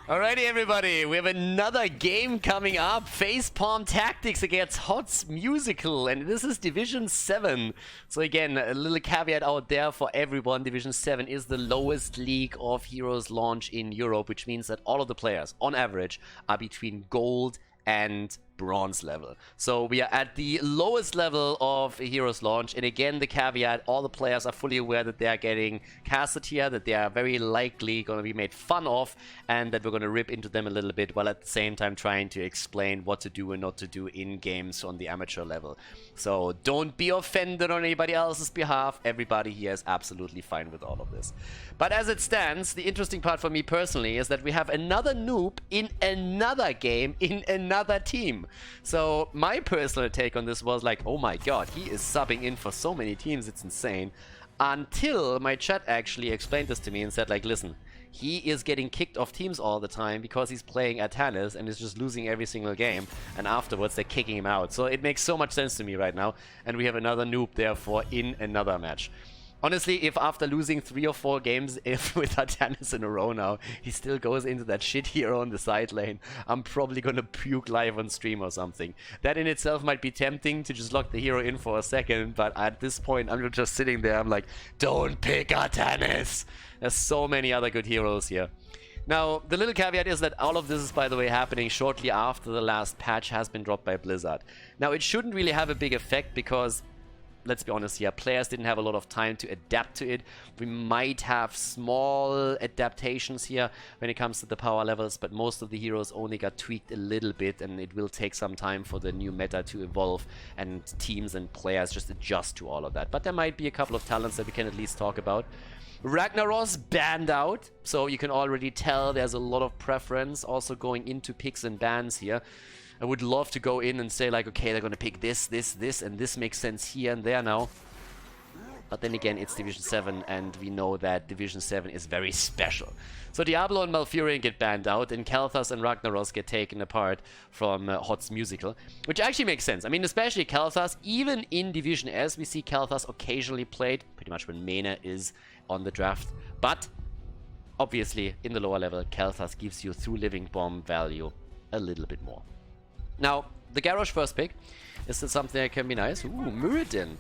Alrighty, everybody, we have another game coming up. Facepalm Tactics against HOTS Musical, and this is Division 7. So again, a little caveat out there for everyone. Division 7 is the lowest league of HeroesLounge in Europe, which means that all of the players, on average, are between gold and bronze level. So we are at the lowest level of HeroesLounge, and again the caveat, all the players are fully aware that they are getting casted here, that they are very likely going to be made fun of, and that we're going to rip into them a little bit, while at the same time trying to explain what to do and not to do in games on the amateur level. So don't be offended on anybody else's behalf. Everybody here is absolutely fine with all of this. But as it stands, the interesting part for me personally is that we have another noob in another game in another team. So my personal take on this was like, oh my god, he is subbing in for so many teams, it's insane. Until my chat actually explained this to me and said like, listen, he is getting kicked off teams all the time because he's playing Atanis and is just losing every single game, and afterwards they're kicking him out. So it makes so much sense to me right now, and we have another noob therefore in another match. Honestly, if after losing 3 or 4 games with Atanis in a row now, he still goes into that shit hero on the side lane, I'm probably gonna puke live on stream or something. That in itself might be tempting to just lock the hero in for a second, but at this point I'm just sitting there, I'm like, don't pick Atanis! There's so many other good heroes here. Now, the little caveat is that all of this is, by the way, happening shortly after the last patch has been dropped by Blizzard. Now, it shouldn't really have a big effect because, let's be honest here, players didn't have a lot of time to adapt to it. We might have small adaptations here when it comes to the power levels, but most of the heroes only got tweaked a little bit, and it will take some time for the new meta to evolve and teams and players just adjust to all of that. But there might be a couple of talents that we can at least talk about. Ragnaros banned out, so you can already tell there's a lot of preference also going into picks and bans here. I would love to go in and say like, okay, they're gonna pick this, and this makes sense here and there now. But then again, it's Division 7, and we know that Division 7 is very special. So Diablo and Malfurion get banned out, and Kalthas and Ragnaros get taken apart from HOTS Musical, which actually makes sense. I mean, especially Kalthas, even in Division S, we see Kalthas occasionally played, pretty much when Mena is on the draft. But, obviously, in the lower level, Kalthas gives you, through Living Bomb value, a little bit more. Now, the Garrosh first pick is something that can be nice. Ooh, Muradin.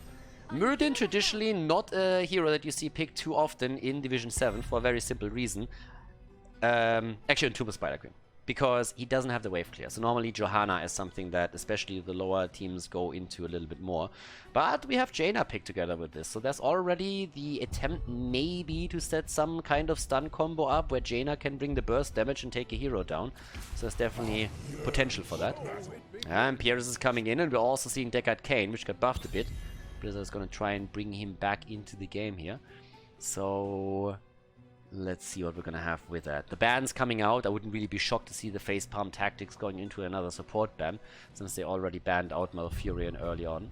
Muradin, traditionally not a hero that you see picked too often in Division 7 for a very simple reason. Actually, on Tomb of Spider Queen. Because he doesn't have the wave clear. So normally Johanna is something that especially the lower teams go into a little bit more. But we have Jaina picked together with this. So there's already the attempt maybe to set some kind of stun combo up where Jaina can bring the burst damage and take a hero down. So there's definitely potential for that. And Pierce is coming in, and we're also seeing Deckard Cain, which got buffed a bit. Blizzard is going to try and bring him back into the game here. So let's see what we're gonna have with that. The ban's coming out. I wouldn't really be shocked to see the Facepalm Tactics going into another support ban, since they already banned out Malfurion early on.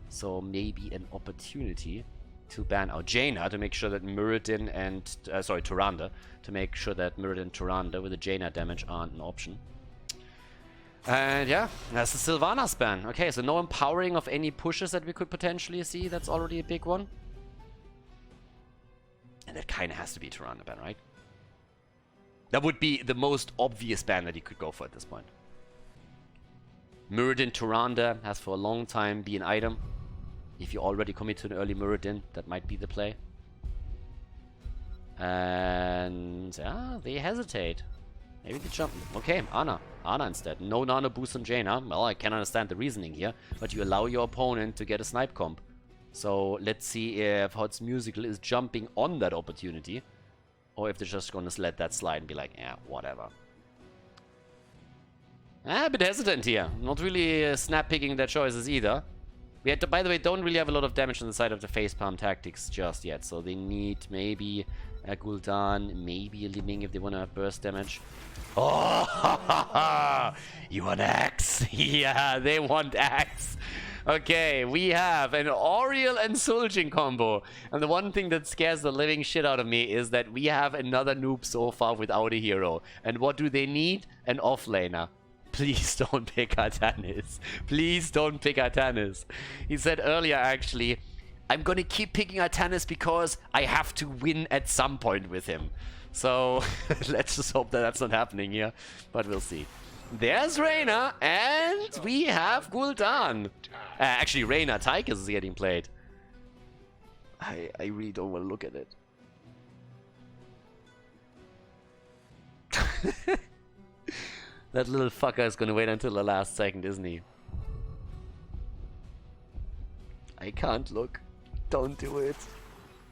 So maybe an opportunity to ban out Jaina to make sure that Muradin and Tyrande, to make sure that Muradin and Tyrande with the Jaina damage aren't an option. And yeah, that's the Sylvanas ban. Okay, so no empowering of any pushes that we could potentially see. That's already a big one. And that kind of has to be Tyrande ban, right? That would be the most obvious ban that you could go for at this point. Muradin Tyrande has for a long time been an item. If you already commit to an early Muradin, that might be the play. And yeah, they hesitate. Maybe they jump. Okay, Ana. Ana instead. No nano boost on Jaina. Well, I can understand the reasoning here, but you allow your opponent to get a snipe comp. So let's see if HOTS Musical is jumping on that opportunity, or if they're just going to let that slide and be like, yeah, whatever. A bit hesitant here. Not really snap picking their choices either. We had to, by the way, don't really have a lot of damage on the side of the Facepalm Tactics just yet, so they need maybe a Gul'dan, maybe a Liming if they want to have burst damage. Oh, you want Axe? Yeah, they want Axe. Okay, we have an Oriel and Sul'jin combo. And the one thing that scares the living shit out of me is that we have another noob so far without a hero. And what do they need? An offlaner. Please don't pick Atanis. Please don't pick Atanis. He said earlier, actually, I'm gonna keep picking Atanis because I have to win at some point with him. So let's just hope that that's not happening here, but we'll see. There's Reyna, and we have Gul'dan. Actually, Reyna, Tychus is getting played. I really don't want to look at it. That little fucker is gonna wait until the last second, isn't he? I can't look. Don't do it.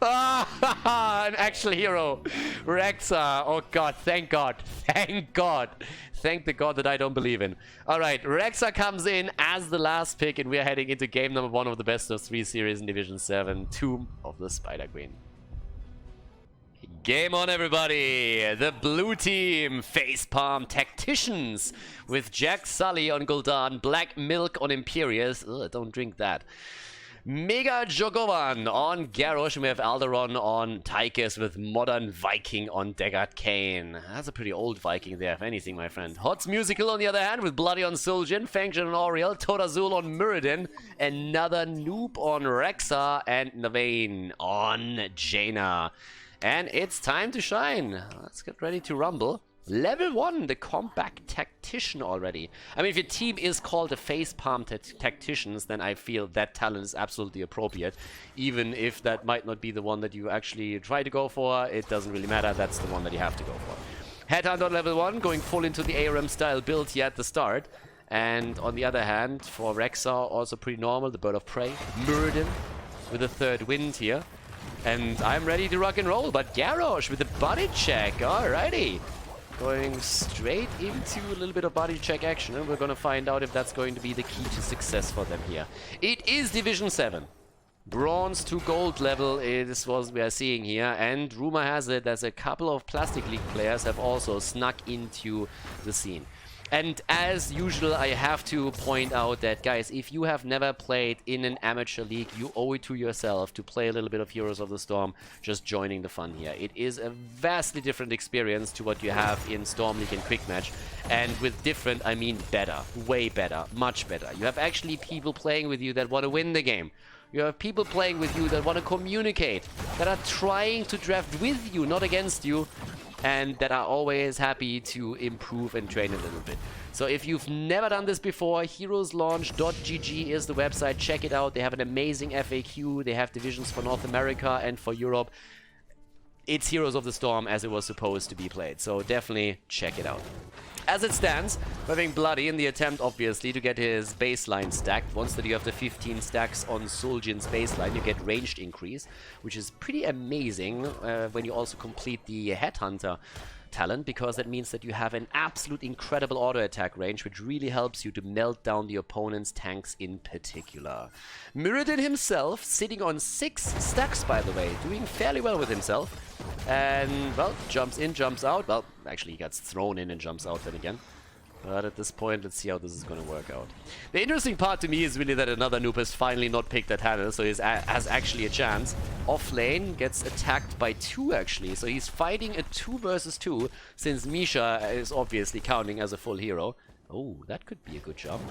Ah, an actual hero. Rexa. Oh god, thank God. Thank God. Thank the God that I don't believe in. Alright, Rexa comes in as the last pick, and we are heading into game number 1 of the best of 3 series in Division 7, Tomb of the Spider Queen. Game on, everybody! The blue team, Facepalm Tacticians, with Jack Sully on Gul'dan, Black Milk on Imperius. Ugh, don't drink that. Mega Jogovan on Garrosh, and we have Alderon on Tychus with Modern Viking on Deckard Cain. That's a pretty old Viking there, if anything, my friend. Hot's Musical on the other hand with Bloody on Suljin, Fangtion on Oriel, Todazul on Muradin, another Noob on Rexa, and Navain on Jaina. And it's time to shine. Let's get ready to rumble. Level 1, the Compact Tactician already. I mean, if your team is called the Facepalm Tacticians, then I feel that talent is absolutely appropriate. Even if that might not be the one that you actually try to go for, it doesn't really matter. That's the one that you have to go for. Headhunt on level 1, going full into the ARM style build here at the start. And on the other hand, for Rexa, also pretty normal, the Bird of Prey. Muradin with a third wind here. And I'm ready to rock and roll, but Garrosh with the body check. Alrighty. Going straight into a little bit of body check action, and we're going to find out if that's going to be the key to success for them here. It is Division 7. Bronze to gold level is what we are seeing here, and rumor has it that a couple of Plastic League players have also snuck into the scene. And as usual, I have to point out that, guys, if you have never played in an amateur league, you owe it to yourself to play a little bit of Heroes of the Storm, just joining the fun here. It is a vastly different experience to what you have in Storm League and Quick Match. And with different, I mean better, way better, much better. You have actually people playing with you that want to win the game. You have people playing with you that want to communicate, that are trying to draft with you, not against you, and that are always happy to improve and train a little bit. So if you've never done this before, HeroesLaunch.gg is the website. Check it out. They have an amazing FAQ. They have divisions for North America and for Europe. It's Heroes of the Storm as it was supposed to be played. So definitely check it out. As it stands, we're having Bloody in the attempt, obviously, to get his baseline stacked. Once that you have the 15 stacks on Suljin's baseline, you get ranged increase, which is pretty amazing when you also complete the Headhunter talent, because that means that you have an absolute incredible auto attack range, which really helps you to melt down the opponent's tanks in particular. Muradin himself sitting on 6 stacks, by the way, doing fairly well with himself. And, well, jumps in, jumps out. Well, actually, he gets thrown in and jumps out then again. But at this point, let's see how this is going to work out. The interesting part to me is really that another noob has finally not picked Athanas, so he has actually a chance. Off lane, gets attacked by 2 actually, so he's fighting a 2 versus 2, since Misha is obviously counting as a full hero. Oh, that could be a good jump.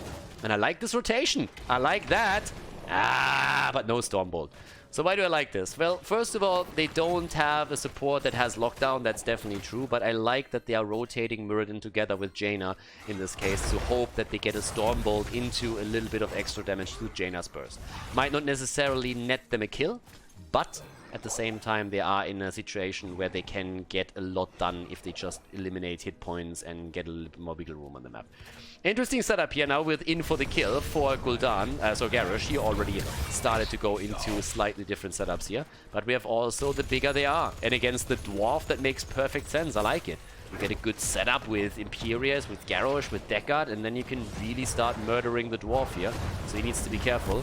And I like this rotation. I like that. Ah, but no Stormbolt. So why do I like this? Well, first of all, they don't have a support that has lockdown. That's definitely true. But I like that they are rotating Muradin together with Jaina in this case to hope that they get a Stormbolt into a little bit of extra damage to Jaina's burst. Might not necessarily net them a kill, but at the same time they are in a situation where they can get a lot done if they just eliminate hit points and get a little bit more wiggle room on the map. Interesting setup here now with in for the kill for Gul'dan. So Garrosh, he already started to go into slightly different setups here. But we have also the bigger they are. And against the Dwarf, that makes perfect sense. I like it. You get a good setup with Imperius, with Garrosh, with Deckard, and then you can really start murdering the Dwarf here. So he needs to be careful.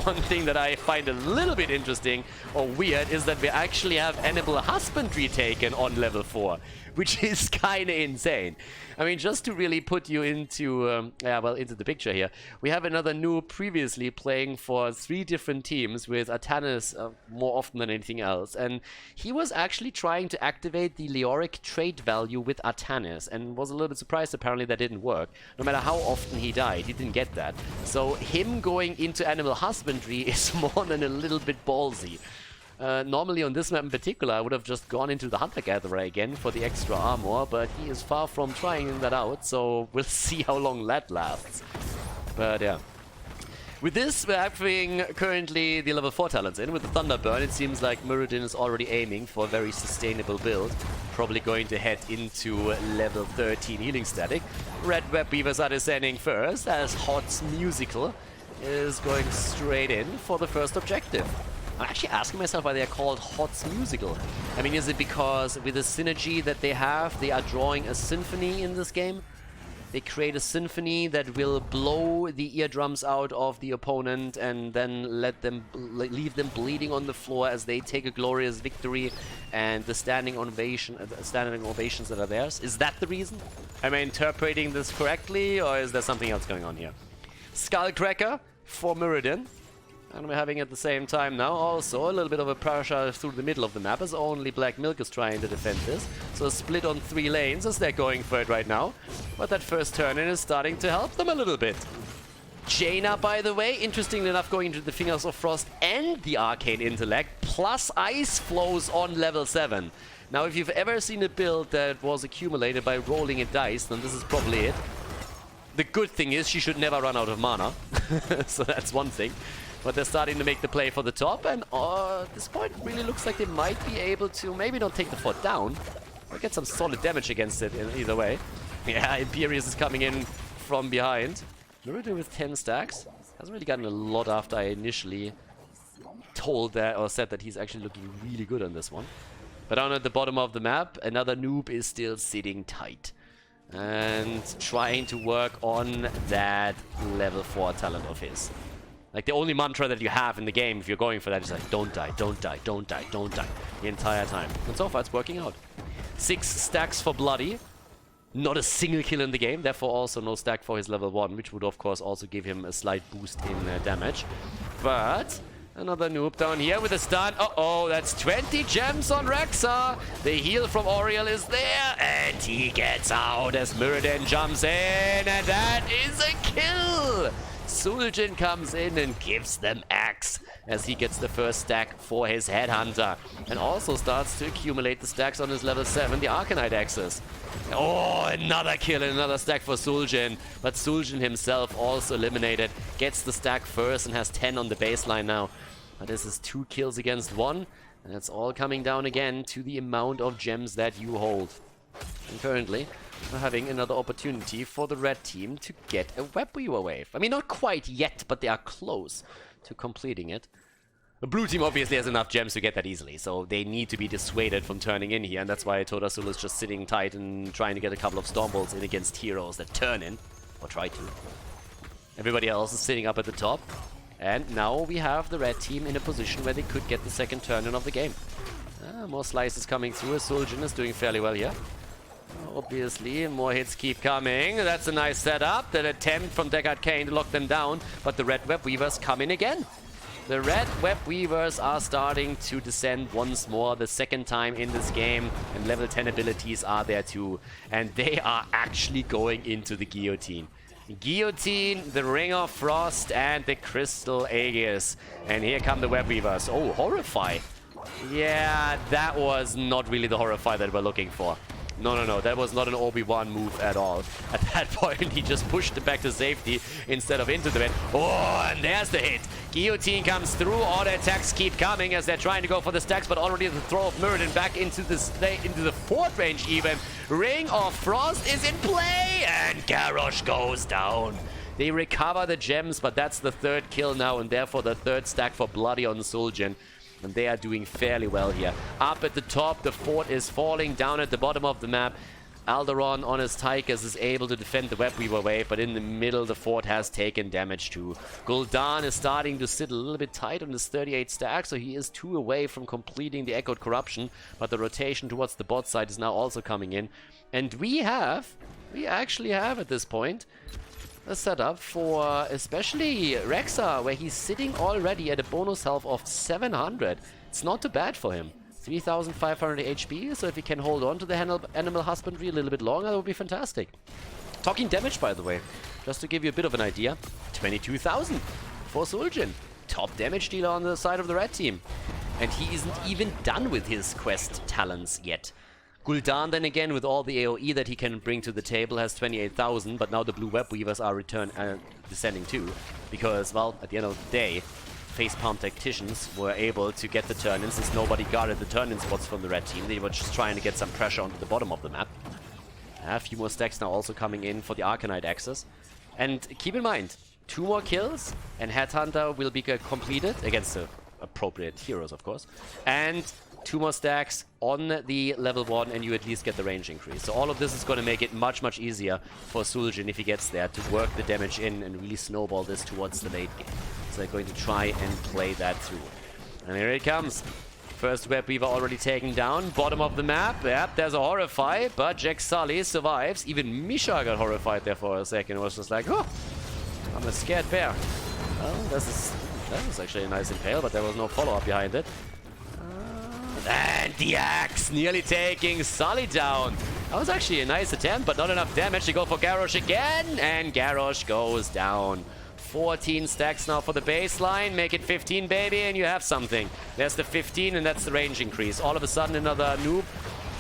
One thing that I find a little bit interesting or weird is that we actually have Animal Husbandry taken on level 4, which is kind of insane. I mean, just to really put you into, into the picture here, we have another noob previously playing for 3 different teams with Athanas more often than anything else, and he was actually trying to activate the Leoric trait value with Athanas, and was a little bit surprised apparently that didn't work. No matter how often he died, he didn't get that. So him going into Animal Husbandry is more than a little bit ballsy. Normally on this map in particular, I would have just gone into the Hunter-Gatherer again for the extra armor, but he is far from trying that out, so we'll see how long that lasts. But yeah. With this, we're having currently the level 4 talents in. With the Thunderburn, it seems like Muradin is already aiming for a very sustainable build. Probably going to head into level 13 healing static. Red Web Weavers are descending first, as Hot's Musical is going straight in for the first objective. I'm actually asking myself why they are called Hot's Musical. I mean, is it because with the synergy that they have, they are drawing a symphony in this game? They create a symphony that will blow the eardrums out of the opponent and then leave them bleeding on the floor as they take a glorious victory, and the standing ovations that are theirs. Is that the reason? Am I interpreting this correctly, or is there something else going on here? Skullcracker for Muradin. And we're having at the same time now also a little bit of a pressure through the middle of the map, as only Black Milk is trying to defend this. So a split on 3 lanes as they're going for it right now. But that first turn-in is starting to help them a little bit. Jaina, by the way, interestingly enough, going into the Fingers of Frost and the Arcane Intellect, plus Ice Flows on level 7. Now, if you've ever seen a build that was accumulated by rolling a dice, then this is probably it. The good thing is she should never run out of mana. So that's one thing. But they're starting to make the play for the top, and at this point it really looks like they might be able to maybe not take the fort down, or get some solid damage against it in either way. Yeah, Imperius is coming in from behind. Muradin with 10 stacks. Hasn't really gotten a lot after I initially told that, or said that he's actually looking really good on this one. But down at the bottom of the map, another noob is still sitting tight and trying to work on that level 4 talent of his. Like, the only mantra that you have in the game if you're going for that is like, don't die, don't die, don't die, don't die, the entire time. And so far it's working out. 6 stacks for Bloody. Not a single kill in the game, therefore also no stack for his level 1, which would of course also give him a slight boost in damage. But another noob down here with a stun. Uh-oh, that's 20 gems on Rexa. The heal from Oriel is there, and he gets out as Muradin jumps in, and that is a kill! Suljin comes in and gives them axe as he gets the first stack for his Headhunter, and also starts to accumulate the stacks on his level 7, the Arcanite axes. Oh, another kill and another stack for Suljin, but Suljin himself also eliminated, gets the stack first and has 10 on the baseline now. But this is 2 kills against 1, and it's all coming down again to the amount of gems that you hold. And currently, we're having another opportunity for the red team to get a Web Weaver wave. I mean, not quite yet, but they are close to completing it. The blue team obviously has enough gems to get that easily, so they need to be dissuaded from turning in here, and that's why Todasul is just sitting tight and trying to get a couple of Storm Bolts in against heroes that turn in, or try to. Everybody else is sitting up at the top, and now we have the red team in a position where they could get the second turn-in of the game. More slices coming through, as Suljin is doing fairly well here. Obviously, more hits keep coming. That's a nice setup. That attempt from Deckard Cain to lock them down, but the red Web Weavers come in again. The red Web Weavers are starting to descend once more, the second time in this game, and level 10 abilities are there too. And they are actually going into the Guillotine. Guillotine, the Ring of Frost, and the Crystal Aegis. And here come the Web Weavers. Oh, Horrify. Yeah, that was not really the Horrify that we're looking for. No, that was not an Obi-Wan move at all. At that point, he just pushed it back to safety instead of into the vent. Oh, and there's the hit. Guillotine comes through. All the attacks keep coming as they're trying to go for the stacks, but already the throw of Muradin back into the fort range even. Ring of Frost is in play, and Garrosh goes down. They recover the gems, but that's the 3rd kill now, and therefore the 3rd stack for Bloody on Suljin. And they are doing fairly well here. Up at the top, the fort is falling. Down at the bottom of the map, Alderon on his Tychus is able to defend the Web Weaver wave, but in the middle, the fort has taken damage too. Gul'dan is starting to sit a little bit tight on his 38 stack, so he is 2 away from completing the Echoed Corruption, but the rotation towards the bot side is now also coming in. And we actually have at this point a setup for especially Rexa, where he's sitting already at a bonus health of 700. It's not too bad for him. 3,500 HP, so if he can hold on to the Animal Husbandry a little bit longer, that would be fantastic. Talking damage, by the way, just to give you a bit of an idea, 22,000 for Suljin. Top damage dealer on the side of the red team. And he isn't even done with his quest talents yet. Gul'dan then again, with all the AoE that he can bring to the table, has 28,000, but now the blue web weavers are descending too. Because, well, at the end of the day, facepalm tacticians were able to get the turn-in since nobody guarded the turn-in spots from the red team. They were just trying to get some pressure onto the bottom of the map. A few more stacks now also coming in for the Arcanite access. And keep in mind, 2 more kills and Headhunter will be completed against the appropriate heroes, of course. And 2 more stacks on the level 1 and you at least get the range increase. So all of this is going to make it much, much easier for Suljin if he gets there to work the damage in and really snowball this towards the late game. So they're going to try and play that through. And here it comes. First web weaver already taken down. Bottom of the map. Yep, there's a Horrify, but Jack Sully survives. Even Misha got horrified there for a second. It was just like, oh, I'm a scared bear. Well, that was actually a nice impale, but there was no follow-up behind it. And the axe nearly taking Sully down. That was actually a nice attempt, but not enough damage to go for Garrosh again. And Garrosh goes down. 14 stacks now for the baseline. Make it 15, baby, and you have something. There's the 15, and that's the range increase. All of a sudden, another noob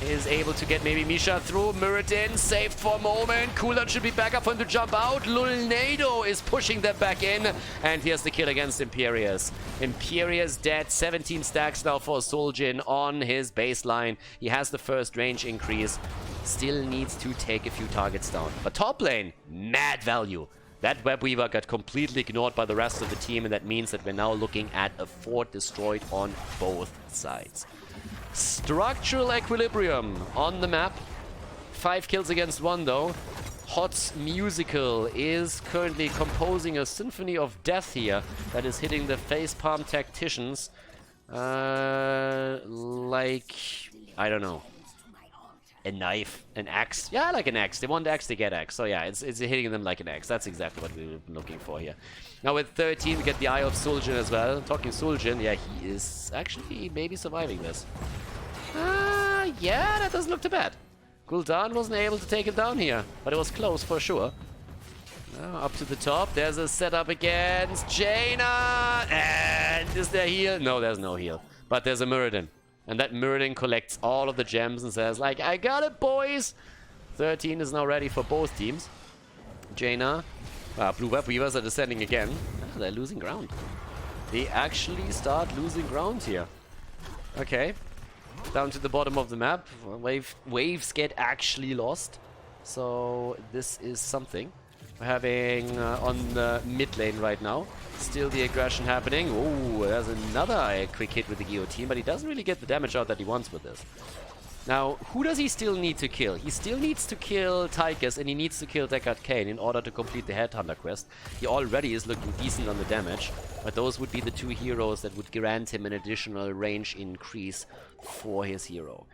is able to get maybe Misha through. Muradin saved for a moment. Cooldown should be back up for him to jump out. Lulnado is pushing them back in. And here's the kill against Imperius. Imperius dead. 17 stacks now for Suljin on his baseline. He has the first range increase. Still needs to take a few targets down. But top lane, mad value. That web weaver got completely ignored by the rest of the team, and that means that we're now looking at a fort destroyed on both sides. Structural equilibrium on the map. 5 kills against 1 though. Hot's Musical is currently composing a symphony of death here that is hitting the facepalm tacticians like, I don't know, a knife, an axe. Yeah, like an axe. They want axe, they get axe. So yeah, it's hitting them like an axe. That's exactly what we've been looking for here. Now with 13, we get the Eye of Suljin as well. Talking Suljin, yeah, he is actually maybe surviving this. Yeah, that doesn't look too bad. Gul'dan wasn't able to take him down here, but it was close for sure. Now up to the top, there's a setup against Jaina. And is there heal? No, there's no heal. But there's a Muradin. And that Muradin collects all of the gems and says, like, I got it, boys! 13 is now ready for both teams. Jaina. Blue Web Weavers are descending again. They're losing ground. They actually start losing ground here. Okay. Down to the bottom of the map. Waves get actually lost. So this is something. We're having on the mid lane right now. Still the aggression happening. Oh, there's another quick hit with the guillotine, but he doesn't really get the damage out that he wants with this. Now, who does he still need to kill? He still needs to kill Tychus, and he needs to kill Deckard Cain in order to complete the Headhunter quest. He already is looking decent on the damage, but those would be the 2 heroes that would grant him an additional range increase for his hero.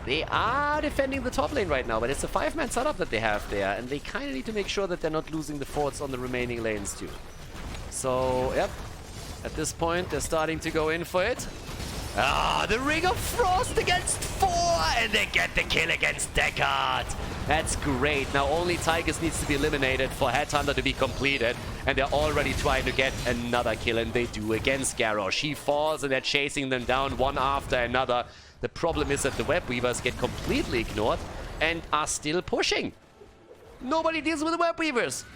They are defending the top lane right now, but it's a 5-man setup that they have there, and they kind of need to make sure that they're not losing the forts on the remaining lanes too. So, yep, at this point, they're starting to go in for it. The Ring of Frost against 4, and they get the kill against Deckard. That's great. Now only Tychus needs to be eliminated for Headhunter to be completed, and they're already trying to get another kill, and they do against Garrosh. He falls, and they're chasing them down one after another. The problem is that the Web Weavers get completely ignored and are still pushing. Nobody deals with the Web Weavers.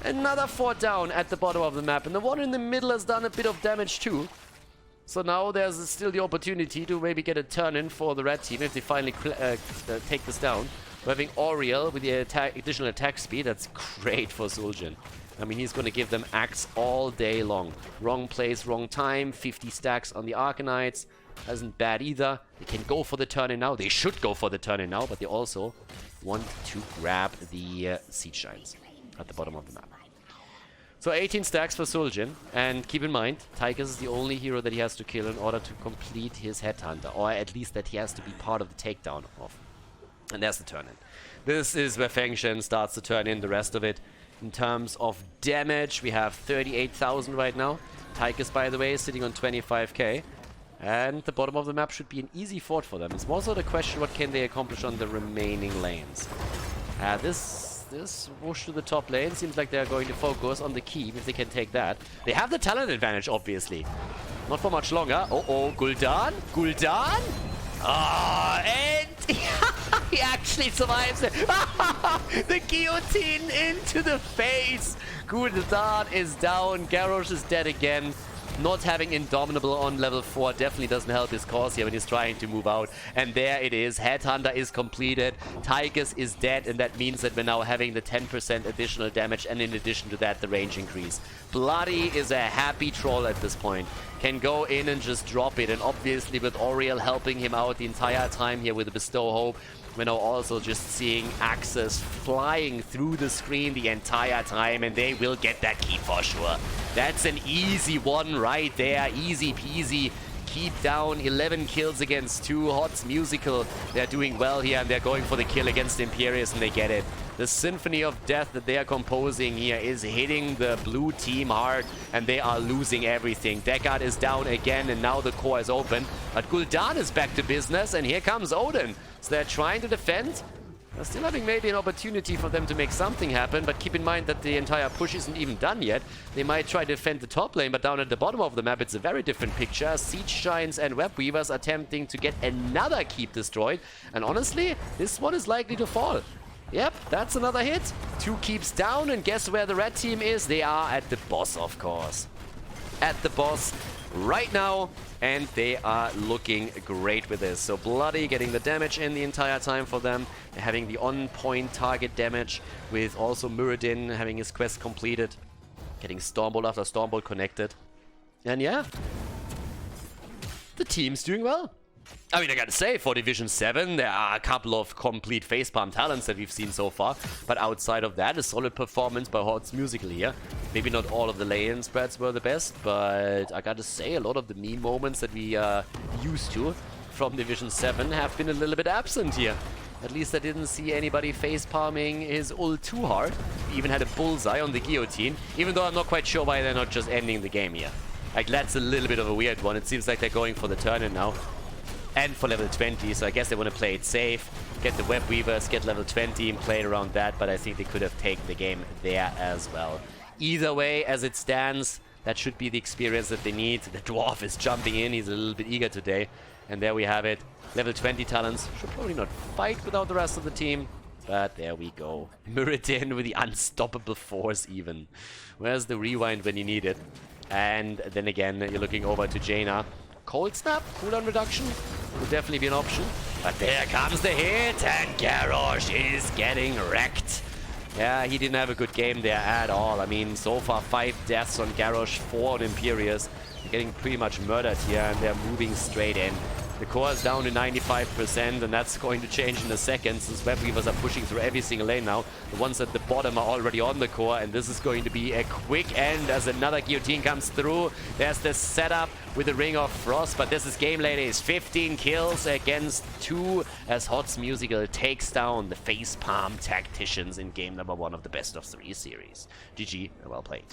Another fort down at the bottom of the map, and the one in the middle has done a bit of damage too. So now there's still the opportunity to maybe get a turn-in for the red team if they finally take this down. We're having Auriel with the additional attack speed. That's great for Suljin. I mean, he's going to give them axe all day long. Wrong place, wrong time. 50 stacks on the Arcanites. Isn't bad either. They can go for the turn-in now. They should go for the turn-in now, but they also want to grab the Siege Giants at the bottom of the map. So 18 stacks for Suljin, and keep in mind, Tychus is the only hero that he has to kill in order to complete his Headhunter, or at least that he has to be part of the takedown of. And there's the turn-in. This is where Feng Shen starts to turn in the rest of it. In terms of damage, we have 38,000 right now. Tychus, by the way, is sitting on 25k. And the bottom of the map should be an easy fort for them. It's more so the question, what can they accomplish on the remaining lanes? This this whoosh to the top lane. Seems like they're going to focus on the keep if they can take that. They have the talent advantage, obviously. Not for much longer. Oh, Gul'dan? Gul'dan? Ah, and he actually survives it. The guillotine into the face. Gul'dan is down. Garrosh is dead again. Not having Indomitable on level 4 definitely doesn't help his cause here when he's trying to move out. And there it is. Headhunter is completed. Tychus is dead, and that means that we're now having the 10% additional damage, and in addition to that, the range increase. Bloody is a happy troll at this point. Can go in and just drop it. And obviously with Oriel helping him out the entire time here with the Bestow Hope, we're now also just seeing Axes flying through the screen the entire time, and they will get that keep for sure. That's an easy one right there. Easy peasy. Keep down, 11 kills against 2. HOTS Musical, they're doing well here, and they're going for the kill against Imperius, and they get it. The Symphony of Death that they are composing here is hitting the blue team hard, and they are losing everything. Deckard is down again, and now the core is open. But Gul'dan is back to business, and here comes Odin. So they're trying to defend. They're still having maybe an opportunity for them to make something happen, but keep in mind that the entire push isn't even done yet. They might try to defend the top lane, but down at the bottom of the map, it's a very different picture. Siege Giants and Web Weavers attempting to get another keep destroyed. And honestly, this one is likely to fall. Yep, that's another hit. 2 keeps down, and guess where the red team is? They are at the boss, of course. At the boss right now, and they are looking great with this. So Bloody getting the damage in the entire time for them. They're having the on-point target damage, with also Muradin having his quest completed. Getting Stormbolt after Stormbolt connected. And yeah, the team's doing well. I mean, I gotta say, for Division 7, there are a couple of complete facepalm talents that we've seen so far. But outside of that, a solid performance by HOTS Musical here. Maybe not all of the lane spreads were the best, but I gotta say, a lot of the meme moments that we are used to from Division 7 have been a little bit absent here. At least I didn't see anybody facepalming his ult too hard. We even had a bullseye on the guillotine, even though I'm not quite sure why they're not just ending the game here. Like, that's a little bit of a weird one. It seems like they're going for the turn-in now. And for level 20, so I guess they want to play it safe, get the Web Weavers, get level 20 and play it around that, but I think they could have taken the game there as well. Either way, as it stands, that should be the experience that they need. The Dwarf is jumping in, he's a little bit eager today. And there we have it. Level 20 talents should probably not fight without the rest of the team, but there we go. Muradin with the unstoppable force even. Where's the rewind when you need it? And then again, you're looking over to Jaina. Cold Snap, cooldown reduction, would definitely be an option. But there comes the hit, and Garrosh is getting wrecked. Yeah, he didn't have a good game there at all. I mean, so far 5 deaths on Garrosh, 4 on Imperius. They're getting pretty much murdered here, and they're moving straight in. The core is down to 95%, and that's going to change in a second, since Web Weavers are pushing through every single lane now. The ones at the bottom are already on the core, and this is going to be a quick end as another guillotine comes through. There's the setup with the Ring of Frost, but this is game ladies. 15 kills against 2 as HOTS Musical takes down the Facepalm Tacticians in game number 1 of the best of 3 series. GG, well played.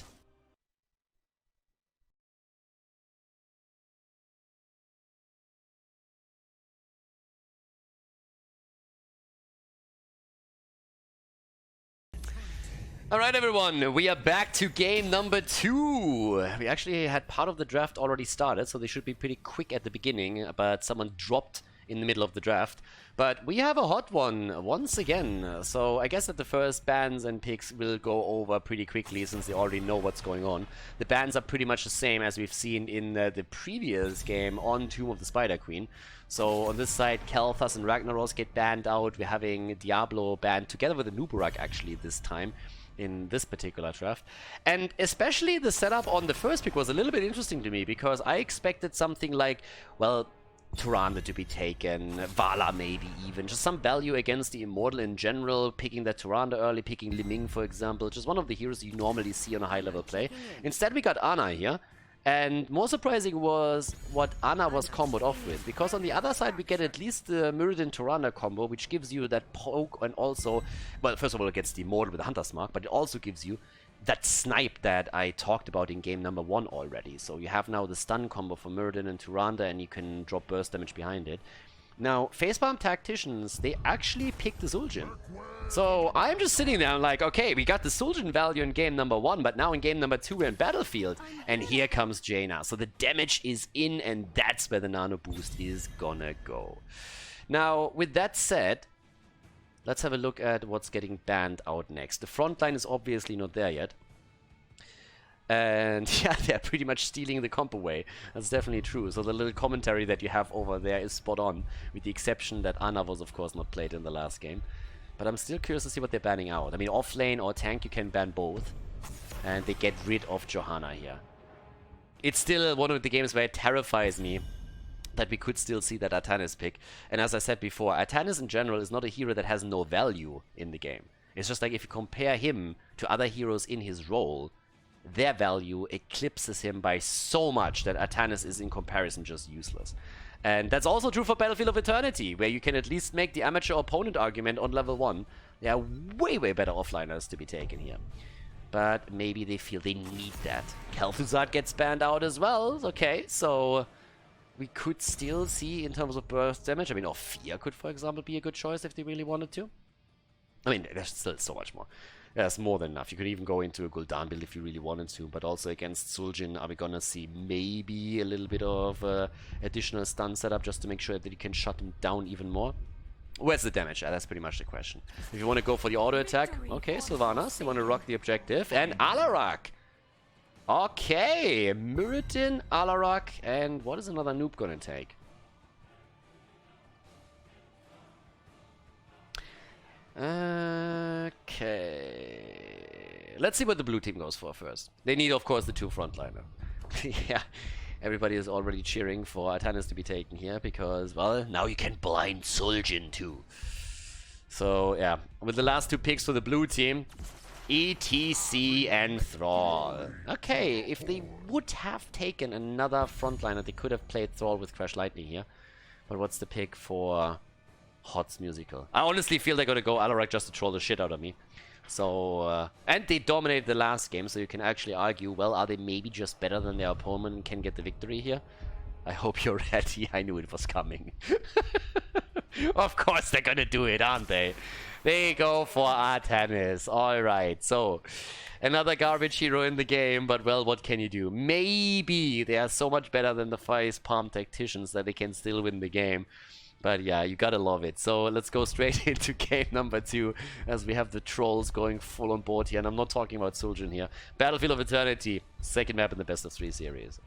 Alright everyone, we are back to game number 2. We actually had part of the draft already started, so they should be pretty quick at the beginning, but someone dropped in the middle of the draft. But we have a hot one once again, so I guess that the first bans and picks will go over pretty quickly since they already know what's going on. The bans are pretty much the same as we've seen in the previous game on Tomb of the Spider Queen. So on this side, Kel'Thas and Ragnaros get banned out. We're having Diablo banned together with the Nubarak actually this time in this particular draft. And especially the setup on the first pick was a little bit interesting to me, because I expected something like, well, Tyrande to be taken, Vala maybe even, just some value against the Immortal in general, picking that Tyrande early, picking Li Ming for example, just one of the heroes you normally see on a high level play. Instead we got Ana here, and more surprising was what Ana was comboed off with, because on the other side we get at least the Muradin Tyrande combo, which gives you that poke, and also, well, first of all it gets the Immortal with the Hunter's Mark, but it also gives you that snipe that I talked about in game number 1 already. So you have now the stun combo for Muradin and Tyrande, and you can drop burst damage behind it. Now, Facepalm Tacticians, they actually picked the Zul'jin. So I'm just sitting there, I'm like, okay, we got the Zul'jin value in game number 1, but now in game number 2 we're in Battlefield. And here comes Jaina. So the damage is in, and that's where the nano boost is gonna go. Now, with that said, let's have a look at what's getting banned out next. The front line is obviously not there yet. And yeah, they're pretty much stealing the comp away. That's definitely true. So the little commentary that you have over there is spot on, with the exception that Ana was of course not played in the last game. But I'm still curious to see what they're banning out. I mean, off lane or tank you can ban both. And they get rid of Johanna here. It's still one of the games where it terrifies me that we could still see that Artanis pick. And as I said before, Artanis in general is not a hero that has no value in the game. It's just like if you compare him to other heroes in his role, their value eclipses him by so much that Artanis is in comparison just useless. And that's also true for Battlefield of Eternity, where you can at least make the amateur opponent argument on level 1. There are way better offliners to be taken here. But maybe they feel they need that. Khaldor gets banned out as well. Okay, so we could still see in terms of burst damage. I mean, Fear could, for example, be a good choice if they really wanted to. I mean, there's still so much more. There's more than enough. You could even go into a Gul'dan build if you really wanted to, but also against Zul'jin, are we gonna see maybe a little bit of additional stun setup just to make sure that you can shut him down even more? Where's the damage? That's pretty much the question. If you want to go for the auto attack, okay, Sylvanas, they want to rock the objective, and Alarak! Okay, Muradin, Alarak, and what is another noob gonna take? Okay. Let's see what the blue team goes for first. They need, of course, the 2 frontliner. Yeah, everybody is already cheering for Artanis to be taken here because, well, now you can blind Zul'jin too. So, yeah, with the last 2 picks for the blue team, ETC and Thrall. Okay, if they would have taken another frontliner, they could have played Thrall with Crash Lightning here. But what's the pick for Hot's Musical? I honestly feel they're gonna go Alarak just to troll the shit out of me. So, and they dominated the last game, so you can actually argue, well, are they maybe just better than their opponent and can get the victory here? I hope you're ready. I knew it was coming. Of course they're gonna do it, aren't they? They go for Artanis. Alright, so another garbage hero in the game, but well, what can you do? Maybe they are so much better than the Facepalm Tacticians that they can still win the game. But yeah, you gotta love it. So let's go straight into game number 2 as we have the trolls going full on board here. And I'm not talking about Zul'jin here. Battlefield of Eternity, second map in the best of 3 series.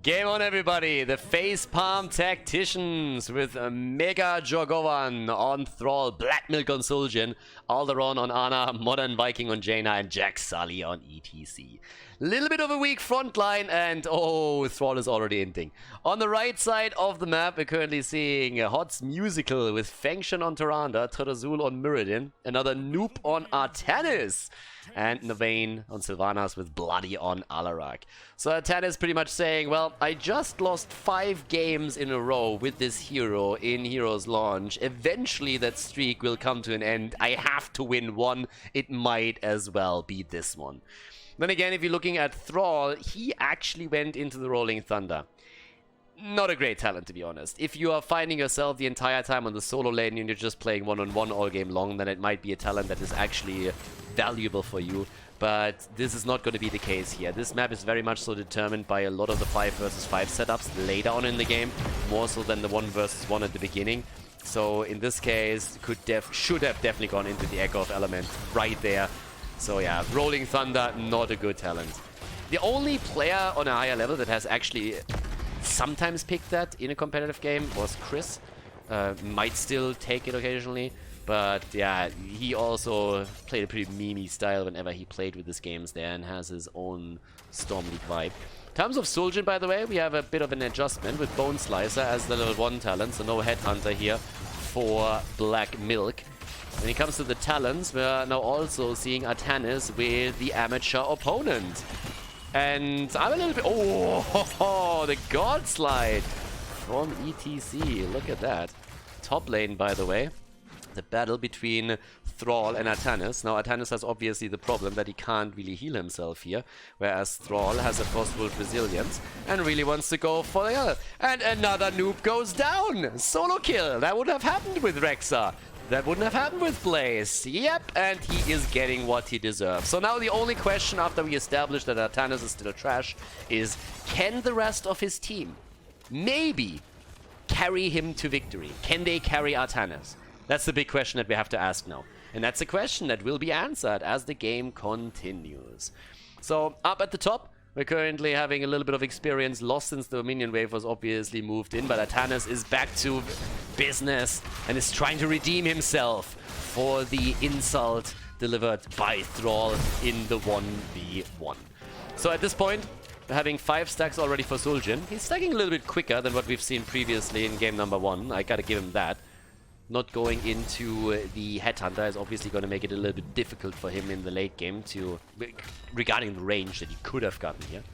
Game on, everybody! The Facepalm Tacticians with Mega Jorgovan on Thrall, Black Milk on Zul'jin, Alderon on Ana, Modern Viking on Jaina, and Jack Sully on ETC. Little bit of a weak front line, and oh, Thrall is already ending. On the right side of the map, we're currently seeing Hot's Musical with Fangshan on Tyrande, Tredazul on Muradin, another Noob on Artanis, and Navain on Sylvanas with Bloody on Alarak. So Artanis pretty much saying, well, I just lost 5 games in a row with this hero in HeroesLounge. Eventually that streak will come to an end. I have to win one. It might as well be this one. Then again, if you're looking at Thrall, he actually went into the Rolling Thunder. Not a great talent, to be honest. If you are finding yourself the entire time on the solo lane and you're just playing one-on-one all game long, then it might be a talent that is actually valuable for you. But this is not going to be the case here. This map is very much so determined by a lot of the 5 versus 5 setups later on in the game, more so than the 1 versus 1 at the beginning. So in this case, should have definitely gone into the Echo of Element right there. So yeah, Rolling Thunder, not a good talent. The only player on a higher level that has actually sometimes picked that in a competitive game was Chris. Might still take it occasionally, but yeah, he also played a pretty memey style whenever he played with his games there and has his own Storm League vibe. In terms of Zul'jin, by the way, we have a bit of an adjustment with Bone Slicer as the level 1 talent, so no Headhunter here for Black Milk. When it comes to the talents, we're now also seeing Artanis with the amateur opponent. And I'm a little bit... Oh, the God Slide from ETC. Look at that. Top lane, by the way. The battle between Thrall and Atanas. Now, Atanas has obviously the problem that he can't really heal himself here, whereas Thrall has a Frostwolf resilience and really wants to go for the other. And another noob goes down! Solo kill! That would have happened with Rexa. That wouldn't have happened with Blaze. Yep, and he is getting what he deserves. So now the only question after we establish that Atanas is still trash is, can the rest of his team maybe carry him to victory? Can they carry Atanas? That's the big question that we have to ask now. And that's a question that will be answered as the game continues. So, up at the top, we're currently having a little bit of experience lost since the minion wave was obviously moved in, but Atanas is back to business and is trying to redeem himself for the insult delivered by Thrall in the 1v1. So at this point, we're having 5 stacks already for Zul'jin. He's stacking a little bit quicker than what we've seen previously in game number 1. I gotta give him that. Not going into the Headhunter is obviously going to make it a little bit difficult for him in the late game to regarding the range that he could have gotten here.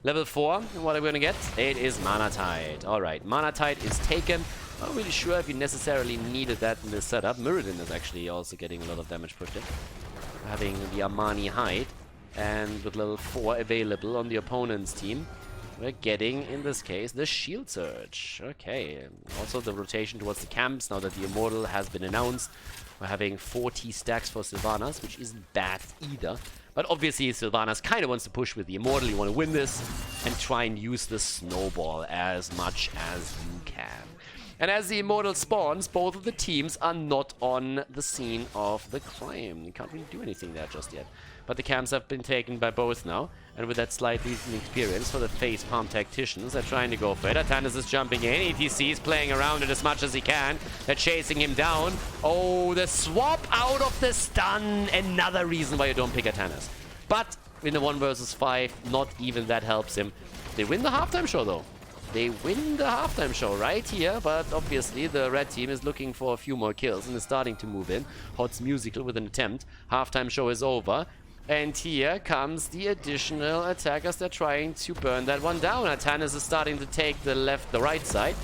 Level 4, what are we going to get? It is Mana Tide. Alright, Mana Tide is taken. Not really sure if you necessarily needed that in this setup. Muradin is actually also getting a lot of damage put in. Having the Armani Hide, and with level 4 available on the opponent's team, we're getting, in this case, the Shield Surge. Okay, also the rotation towards the camps, now that the Immortal has been announced. We're having 40 stacks for Sylvanas, which isn't bad either. But obviously, Sylvanas kind of wants to push with the Immortal. You want to win this and try and use the Snowball as much as you can. And as the Immortal spawns, both of the teams are not on the scene of the crime. You can't really do anything there just yet. But the camps have been taken by both now. And with that slight leading experience for the face palm tacticians, they're trying to go for it. Atanas is jumping in. ETC is playing around it as much as he can. They're chasing him down. Oh, the swap out of the stun. Another reason why you don't pick Atanas. But in the 1 versus 5, not even that helps him. They win the halftime show though. They win the halftime show right here, but obviously the red team is looking for a few more kills and is starting to move in. Hot's musical with an attempt. Halftime show is over. And here comes the additional attackers. They're trying to burn that one down. Atanas is starting to take the right side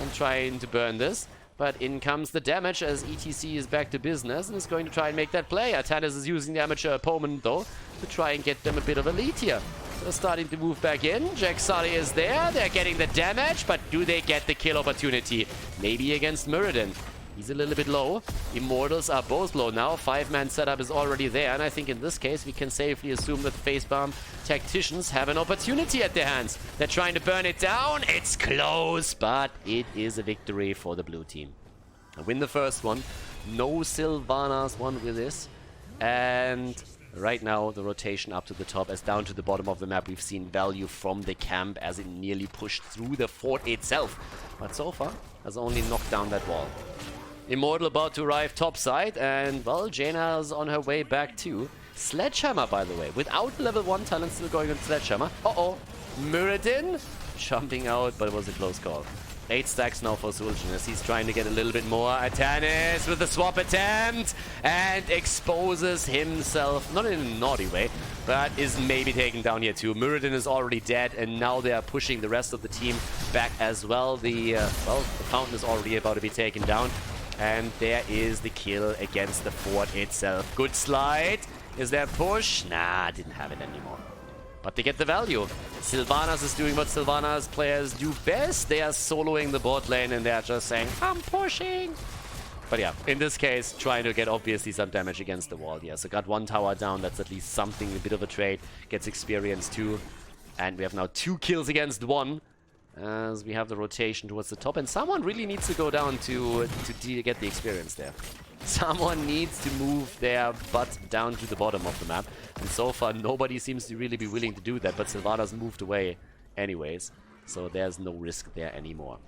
and trying to burn this. But in comes the damage as ETC is back to business and is going to try and make that play. Atanas is using the amateur opponent though to try and get them a bit of a lead here. They're starting to move back in. Jack Sully is there. They're getting the damage, but do they get the kill opportunity? Maybe against Muradin. He's a little bit low. Immortals are both low now. 5-man setup is already there. And I think in this case, we can safely assume that the facepalm tacticians have an opportunity at their hands. They're trying to burn it down. It's close, but it is a victory for the blue team. I win the first one. No Sylvanas won with this. And right now, the rotation up to the top as down to the bottom of the map. We've seen value from the camp as it nearly pushed through the fort itself. But so far, has only knocked down that wall. Immortal about to arrive topside, and, well, Jaina is on her way back too. Sledgehammer, by the way, without level 1 talent still going on Sledgehammer. Uh-oh, Muradin jumping out, but it was a close call. 8 stacks now for Zul'jin as he's trying to get a little bit more. Atanas with the swap attempt and exposes himself, not in a naughty way, but is maybe taken down here too. Muradin is already dead and now they are pushing the rest of the team back as well. The fountain is already about to be taken down. And there is the kill against the fort itself. Good slide. Is there a push? Nah, didn't have it anymore. But they get the value. Sylvanas is doing what Sylvanas players do best. They are soloing the bot lane and they're just saying, I'm pushing. But yeah, in this case, trying to get obviously some damage against the wall here. So got 1 tower down. That's at least something, a bit of a trade. Gets experience too. And we have now 2 kills against 1. As we have the rotation towards the top, and someone really needs to go down to get the experience there. Someone needs to move their butt down to the bottom of the map, and so far nobody seems to really be willing to do that, but Sylvanas moved away anyways, so there's no risk there anymore.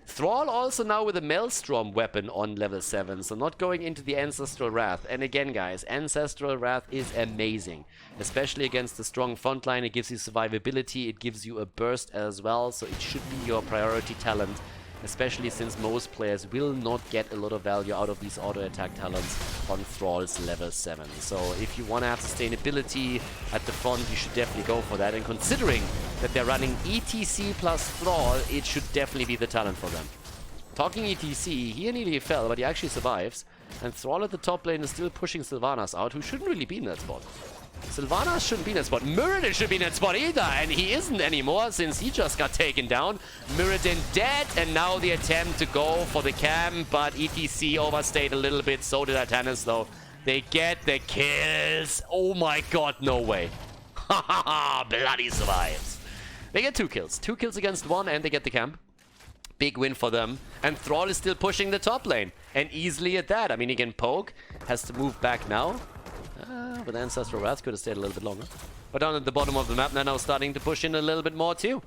Thrall also now with a Maelstrom weapon on level 7, so not going into the Ancestral Wrath. And again guys, Ancestral Wrath is amazing. Especially against the strong frontline, it gives you survivability, it gives you a burst as well, so it should be your priority talent. Especially since most players will not get a lot of value out of these auto-attack talents on Thrall's level 7. So if you want to have sustainability at the front, you should definitely go for that. And considering that they're running ETC plus Thrall, it should definitely be the talent for them. Talking ETC, he nearly fell, but he actually survives. And Thrall at the top lane is still pushing Sylvanas out, who shouldn't really be in that spot. Sylvanas shouldn't be in that spot. Muradin should be in that spot either, and he isn't anymore since he just got taken down. Muradin dead, and now the attempt to go for the cam, but ETC overstayed a little bit, so did Atanas though. They get the kills. Oh my god, no way. Haha, bloody survives. They get 2 kills. 2 kills against 1, and they get the camp. Big win for them. And Thrall is still pushing the top lane. And easily at that. I mean, he can poke. Has to move back now. But Ancestral Wrath could have stayed a little bit longer. But down at the bottom of the map, they're now starting to push in a little bit more too.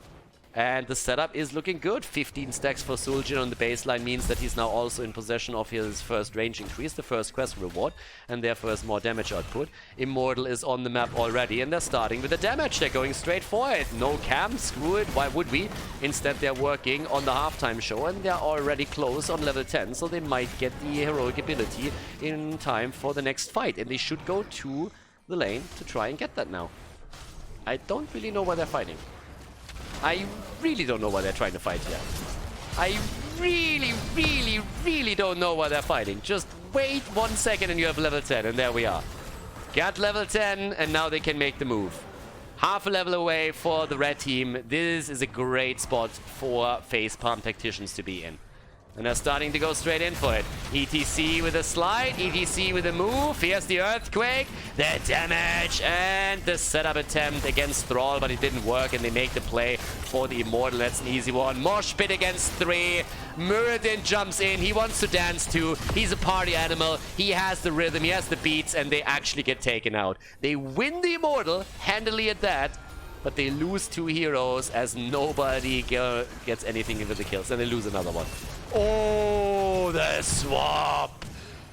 And the setup is looking good. 15 stacks for Suljin on the baseline means that he's now also in possession of his first range increase, the first quest reward, and therefore has more damage output. Immortal is on the map already, and they're starting with the damage. They're going straight for it. No cam, screw it, why would we? Instead, they're working on the halftime show, and they're already close on level 10, so they might get the heroic ability in time for the next fight. And they should go to the lane to try and get that now. I don't really know why they're fighting. I really don't know why they're trying to fight here. I really don't know why they're fighting. Just wait 1 second and you have level 10, and there we are. Got level 10, and now they can make the move. Half a level away for the red team. This is a great spot for facepalm tacticians to be in. And they're starting to go straight in for it. ETC with a slide, ETC with a move. Here's the Earthquake, the damage, and the setup attempt against Thrall, but it didn't work, and they make the play for the Immortal. That's an easy one. Mosh pit against 3. Muradin jumps in. He wants to dance too. He's a party animal. He has the rhythm, he has the beats, and they actually get taken out. They win the Immortal, handily at that, but they lose 2 heroes as nobody gets anything into the kills, and they lose another one. Oh, the swap!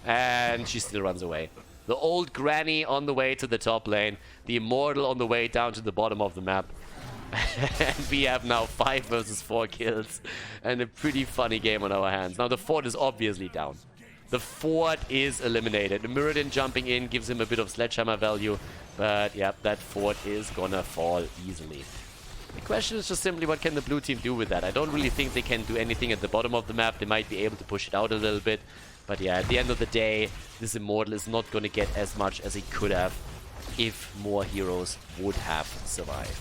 And she still runs away. The old granny on the way to the top lane, the Immortal on the way down to the bottom of the map. And we have now 5 versus 4 kills and a pretty funny game on our hands. Now the fort is obviously down. The fort is eliminated. The Muradin jumping in gives him a bit of sledgehammer value, but yeah, that fort is gonna fall easily. The question is just simply, what can the blue team do with that? I don't really think they can do anything at the bottom of the map. They might be able to push it out a little bit. But yeah, at the end of the day, this Immortal is not going to get as much as he could have if more heroes would have survived.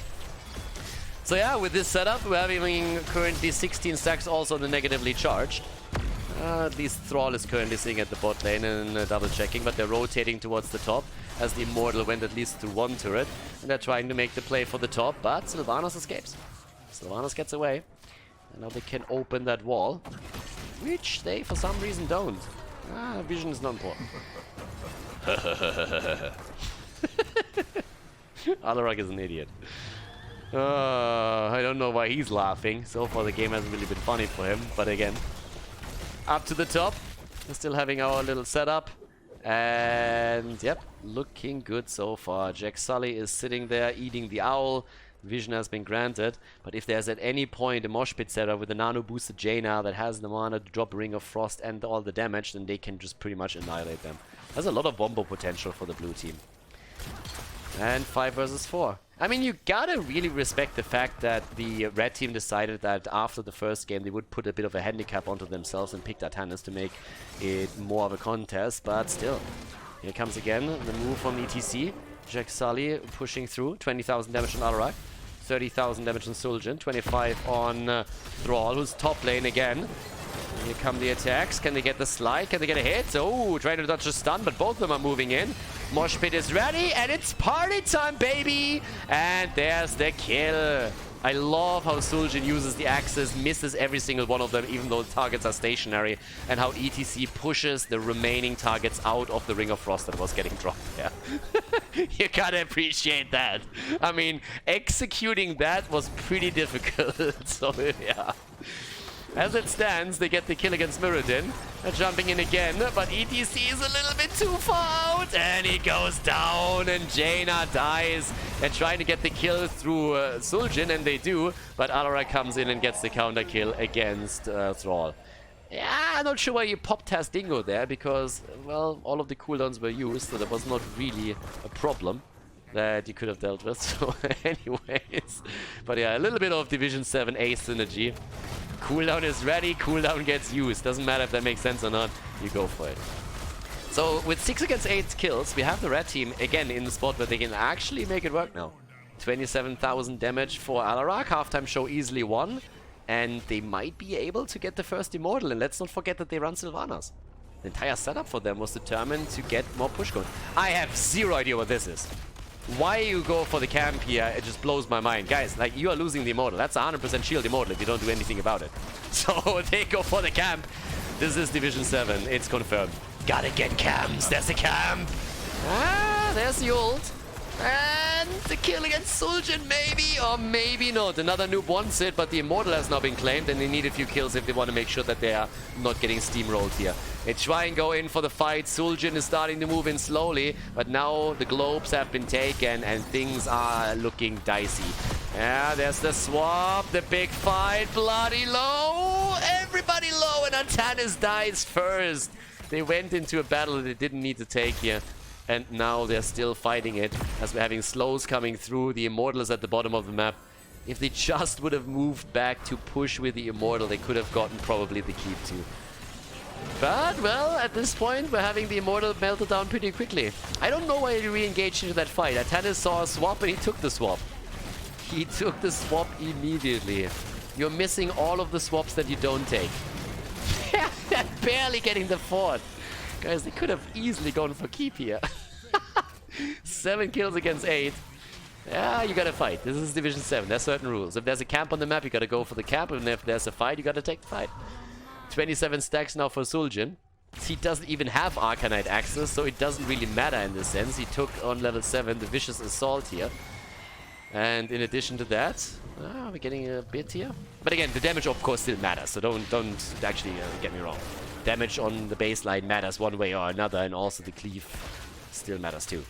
So yeah, with this setup, we're having currently 16 stacks also on the negatively charged. At least Thrall is currently sitting at the bot lane and double checking, but they're rotating towards the top as the Immortal went at least through 1 turret, and they're trying to make the play for the top, but Sylvanas escapes. Sylvanas gets away, and now they can open that wall, which they for some reason don't. Vision is not important. Alarak is an idiot. I don't know why he's laughing. So far the game hasn't really been funny for him, but again, up to the top. We're still having our little setup. And yep, looking good so far. Jack Sully is sitting there eating the owl. Vision has been granted. But if there's at any point a mosh pit setup with a nano boosted Jaina that has the mana to drop Ring of Frost and all the damage, then they can just pretty much annihilate them. There's a lot of wombo potential for the blue team. And 5 versus 4. I mean, you gotta really respect the fact that the red team decided that after the first game they would put a bit of a handicap onto themselves and picked Atanas to make it more of a contest, but still. Here comes again the move from ETC. Jack Sully pushing through. 20,000 damage on Alarak. 30,000 damage on Suljin. 25 on Thrall, who's top lane again. Here come the attacks. Can they get the slide? Can they get a hit? Oh, trying to dodge a stun, but both of them are moving in. Mosh pit is ready, and it's party time, baby! And there's the kill. I love how Suljin uses the axes, misses every single one of them, even though the targets are stationary, and how ETC pushes the remaining targets out of the Ring of Frost that was getting dropped there. You gotta appreciate that. I mean, executing that was pretty difficult, so yeah. As it stands, they get the kill against Muradin. They're jumping in again, but ETC is a little bit too far out, and he goes down, and Jaina dies. They're trying to get the kill through Suljin, and they do, but Alarak comes in and gets the counter kill against Thrall. Yeah, I'm not sure why you popped Dingo there, because, well, all of the cooldowns were used, so that was not really a problem that you could have dealt with. So anyways, but yeah, a little bit of Division 7 A synergy. Cooldown is ready, cooldown gets used. Doesn't matter if that makes sense or not, you go for it. So with 6 against 8 kills, we have the red team again in the spot where they can actually make it work now. 27,000 damage for Alarak, halftime show easily won. And they might be able to get the first Immortal, and let's not forget that they run Sylvanas. The entire setup for them was determined to get more push going. I have zero idea what this is. Why you go for the camp here, it just blows my mind. Guys, like, you are losing the Immortal. That's 100% shield Immortal if you don't do anything about it. So they go for the camp. This is Division 7. It's confirmed. Gotta get camps. There's the camp. Ah, there's the ult. And the kill against Sul'jin, maybe or maybe not. Another noob wants it, but the Immortal has now been claimed, and they need a few kills if they want to make sure that they are not getting steamrolled here. They try and go in for the fight. Sul'jin is starting to move in slowly, but now the globes have been taken, and things are looking dicey. Yeah, there's the swap, the big fight, bloody low, everybody low, and Antanas dies first. They went into a battle that they didn't need to take here. And now they're still fighting it, as we're having slows coming through. The Immortal is at the bottom of the map. If they just would have moved back to push with the Immortal, they could have gotten probably the keep too. But, well, at this point, we're having the Immortal melted down pretty quickly. I don't know why he re-engaged into that fight. Atanis saw a swap and he took the swap. He took the swap immediately. You're missing all of the swaps that you don't take. They're barely getting the fort. Guys, they could have easily gone for keep here. 7 kills against 8. Yeah, you gotta fight. This is Division 7. There's certain rules. If there's a camp on the map, you gotta go for the camp. And if there's a fight, you gotta take the fight. 27 stacks now for Sul'jin. He doesn't even have Arcanite access, so it doesn't really matter in this sense. He took on level 7 the Vicious Assault here. And in addition to that, we're getting a bit here. But again, the damage of course still matters, so don't actually get me wrong. Damage on the baseline matters one way or another, and also the cleave still matters too.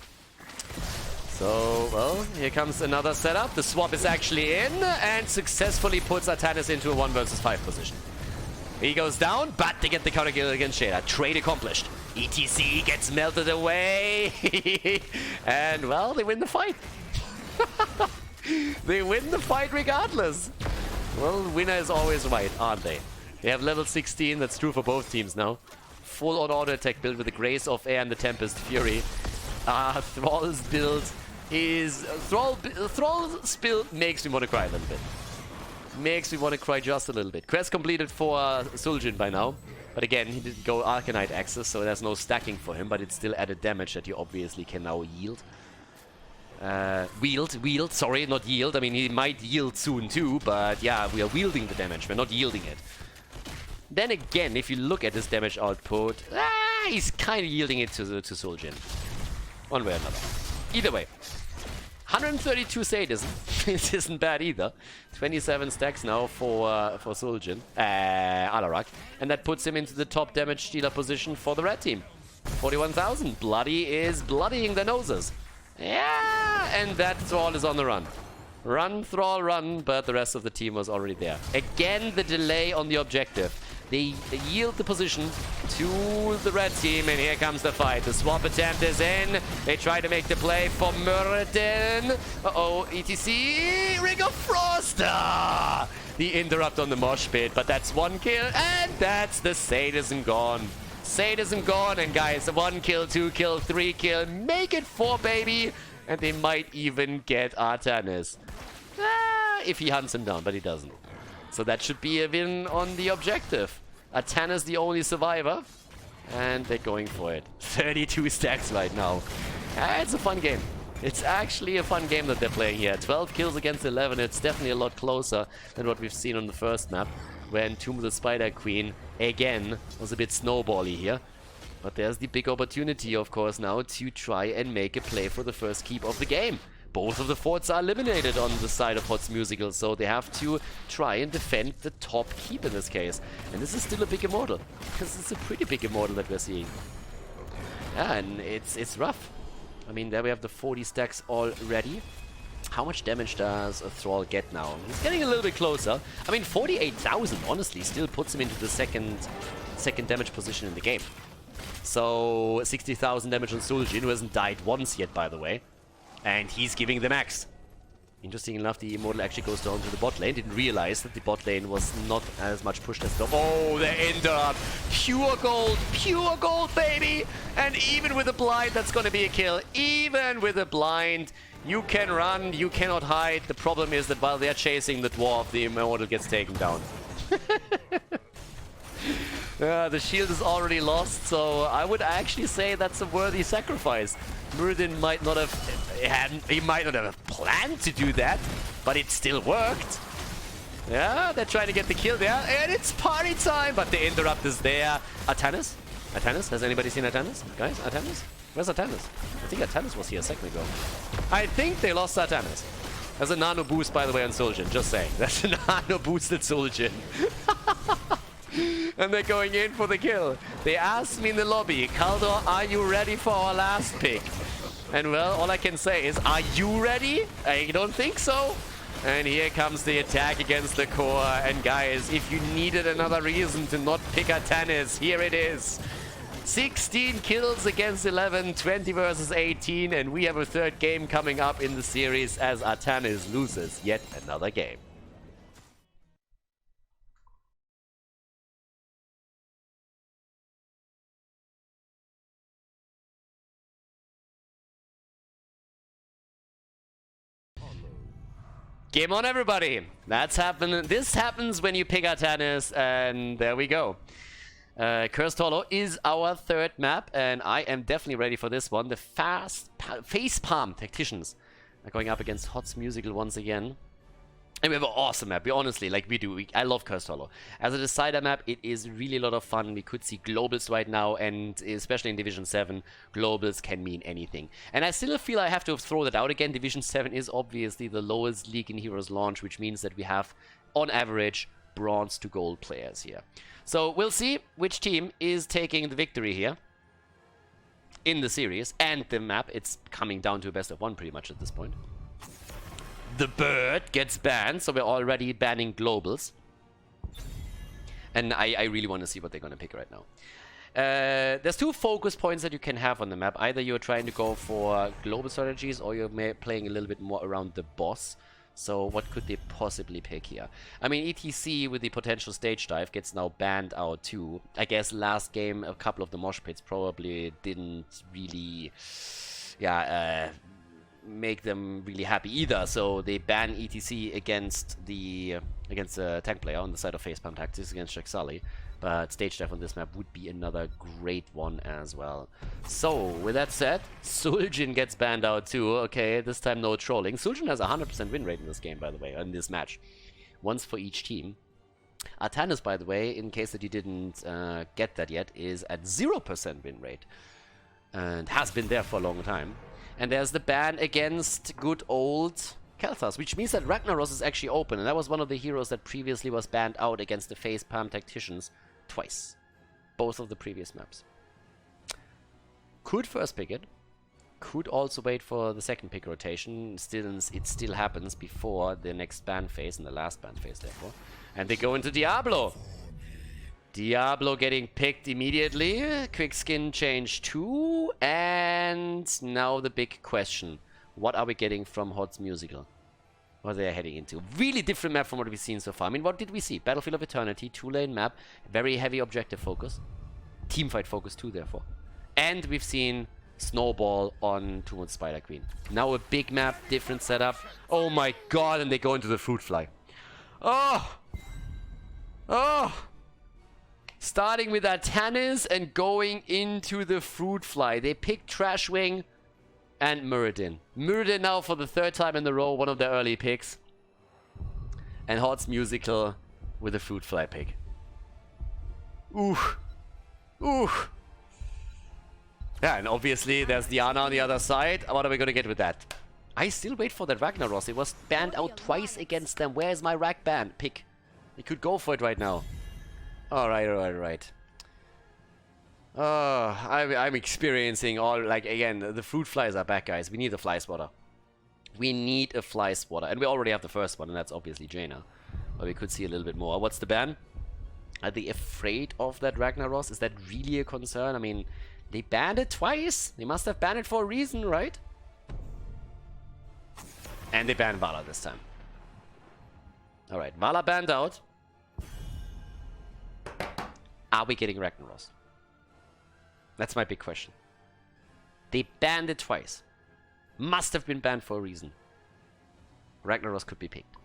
So, well, here comes another setup. The swap is actually in, and successfully puts Atanis into a 1 versus 5 position. He goes down, but they get the counter kill against Shader. Trade accomplished. ETC gets melted away. And, well, they win the fight. They win the fight regardless. Well, winner is always right, aren't they? They have level 16, that's true for both teams now. Full on auto attack build with the Grace of Air and the Tempest Fury. Thrall's build is... Thrall's build makes me want to cry a little bit. Makes me want to cry just a little bit. Quest completed for Sul'jin by now. But again, he didn't go Arcanite access, so there's no stacking for him, but it's still added damage that you obviously can now yield. Wield, sorry, not yield. I mean, he might yield soon too, but yeah, we are wielding the damage, we're not yielding it. Then again, if you look at his damage output, he's kind of yielding it to Sul'jin. One way or another. Either way. 132 sadism. This isn't bad either. 27 stacks now for Sul'jin. Alarak. And that puts him into the top damage dealer position for the red team. 41,000. Bloody is bloodying their noses. Yeah, and that Thrall is on the run. Run, Thrall, run, but the rest of the team was already there. Again, the delay on the objective. They yield the position to the red team, and here comes the fight. The swap attempt is in. They try to make the play for Muradin. Uh-oh, ETC, Ring of Frost! The interrupt on the mosh pit, but that's 1 kill, and that's the sadism gone. Sadism gone, and guys, 1 kill, 2 kill, 3 kill, make it 4, baby! And they might even get Artanis. If he hunts him down, but he doesn't. So that should be a win on the objective. Artanis the only survivor. And they're going for it. 32 stacks right now. It's a fun game. It's actually a fun game that they're playing here. 12 kills against 11. It's definitely a lot closer than what we've seen on the first map, when Tomb of the Spider Queen, again, was a bit snowbally here. But there's the big opportunity, of course, now to try and make a play for the first keep of the game. Both of the forts are eliminated on the side of HOTS Musical, so they have to try and defend the top keep in this case. And this is still a big Immortal, because it's a pretty big Immortal that we're seeing. Yeah, and it's rough. I mean, there we have the 40 stacks already. How much damage does a Thrall get now? He's getting a little bit closer. I mean, 48,000, honestly, still puts him into the second damage position in the game. So, 60,000 damage on Sul'jin, who hasn't died once yet, by the way. And he's giving the max. Interesting enough, the Immortal actually goes down to the bot lane. Didn't realize that the bot lane was not as much pushed as the... Oh, the interrupt! Pure gold, baby! And even with a blind, that's gonna be a kill. Even with a blind, you can run, you cannot hide. The problem is that while they're chasing the dwarf, the Immortal gets taken down. The shield is already lost, so I would actually say that's a worthy sacrifice. Muradin might not have planned to do that, but it still worked. Yeah, they're trying to get the kill there, and it's party time, but the interrupt is there. Atanas? Atanas? Has anybody seen Atanas? Guys, Atanas? Where's Atanas? I think Atanas was here a second ago. I think they lost Atanas. There's a nano boost, by the way, on Soljin. Just saying. That's a nano boosted Soljin. And they're going in for the kill. They asked me in the lobby, Khaldor, are you ready for our last pick? And well, all I can say is, are you ready? I don't think so. And here comes the attack against the core. And guys, if you needed another reason to not pick Atanas, here it is. 16 kills against 11, 20 versus 18. And we have a third game coming up in the series as Atanas loses yet another game. Game on, everybody! That's happened. This happens when you pick Atanas, and there we go. Cursed Hollow is our third map, and I am definitely ready for this one. The Facepalm Tacticians are going up against HOTS Musical once again. And we have an awesome map. We honestly, like we do. I love Cursed Hollow. As a decider map, it is really a lot of fun. We could see globals right now, and especially in Division 7, globals can mean anything. And I still feel I have to throw that out again. Division 7 is obviously the lowest league in HeroesLounge, which means that we have, on average, bronze to gold players here. So we'll see which team is taking the victory here in the series and the map. It's coming down to a best of one pretty much at this point. The bird gets banned, so we're already banning globals. And I really want to see what they're going to pick right now. There's two focus points that you can have on the map. Either you're trying to go for global strategies, or you're playing a little bit more around the boss. So what could they possibly pick here? I mean, ETC with the potential stage dive gets now banned out too. I guess last game a couple of the mosh pits probably didn't really... make them really happy either, so they ban ETC against the tank player on the side of Facepalm Tactics against Jack Sully, but stage dive on this map would be another great one as well. So with that said, Soljin gets banned out too. Okay, this time no trolling. Soljin has a 100% win rate in this game, by the way, in this match, once for each team. Atanas, by the way, in case that you didn't get that yet, is at 0% win rate and has been there for a long time. And there's the ban against good old Kel'Thas, which means that Ragnaros is actually open. And that was one of the heroes that previously was banned out against the Facepalm Tacticians twice. Both of the previous maps. Could first pick it. Could also wait for the second pick rotation. It still happens before the next ban phase and the last ban phase, therefore. And they go into Diablo. Diablo getting picked immediately. Quick skin change 2. And now the big question. What are we getting from HOTS Musical? What they're heading into. Really different map from what we've seen so far. I mean, what did we see? Battlefield of Eternity, 2-lane map. Very heavy objective focus. Teamfight focus too, therefore. And we've seen Snowball on Tomb of the Spider Queen. Now a big map, different setup. Oh my god, and they go into the Fruit Fly. Oh! Oh! Starting with Atanas and going into the Fruit Fly. They picked Trashwing and Muradin. Muradin now for the third time in a row, one of their early picks. And HOTS Musical with a Fruit Fly pick. Ooh. Ooh. Yeah, and obviously there's Diana on the other side. What are we going to get with that? I still wait for that Ragnaros. It was banned out twice against them. Where's my Rag ban pick? You could go for it right now. Alright. I'm experiencing all, like, again, the fruit flies are back, guys. We need a fly spotter. We need a fly spotter. And we already have the first one, and that's obviously Jaina. But we could see a little bit more. What's the ban? Are they afraid of that Ragnaros? Is that really a concern? I mean, they banned it twice. They must have banned it for a reason, right? And they ban Vala this time. Alright, Vala banned out. Are we getting Ragnaros? That's my big question. They banned it twice. Must have been banned for a reason. Ragnaros could be picked.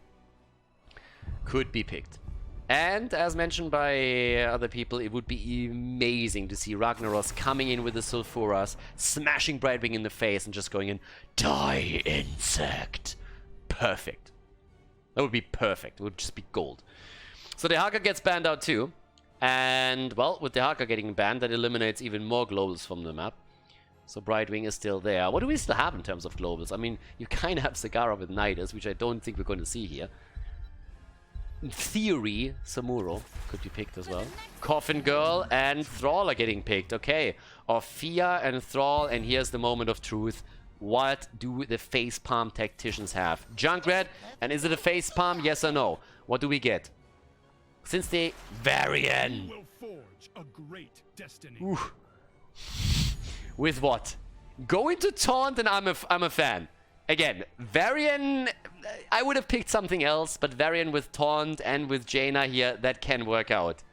Could be picked. And as mentioned by other people, it would be amazing to see Ragnaros coming in with the Sulfuras, smashing Brightwing in the face and just going in, die insect. Perfect. That would be perfect. It would just be gold. So the Haka gets banned out too. And, well, with the Haka getting banned, that eliminates even more globals from the map. So Brightwing is still there. What do we still have in terms of globals? I mean, you kind of have Sagara with Nidus, which I don't think we're going to see here. In theory, Samuro could be picked as well. Coffin Girl and Thrall are getting picked. Okay, Orphea and Thrall, and here's the moment of truth. What do the facepalm tacticians have? Junkrat, and is it a facepalm? Yes or no? What do we get? Since they Varian. Will forge a great destiny. Ooh. With what? Go into Taunt, and I'm a fan. Again, Varian, I would have picked something else, but Varian with Taunt and with Jaina here, that can work out.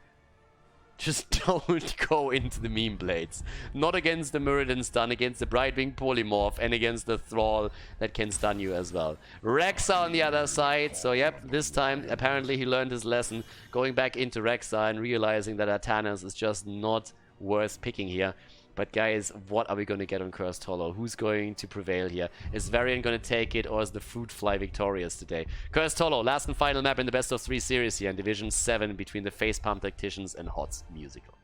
Just don't go into the Meme Blades. Not against the Muradin stun, against the Brightwing Polymorph, and against the Thrall that can stun you as well. Rexa on the other side, so yep, this time apparently he learned his lesson, going back into Rexa and realizing that Atanas is just not worth picking here. But guys, what are we going to get on Cursed Hollow? Who's going to prevail here? Is Varian going to take it, or is the Fruit Fly victorious today? Cursed Hollow, last and final map in the best of 3 series here in Division 7 between the Facepalm Tacticians and HOTS Musical.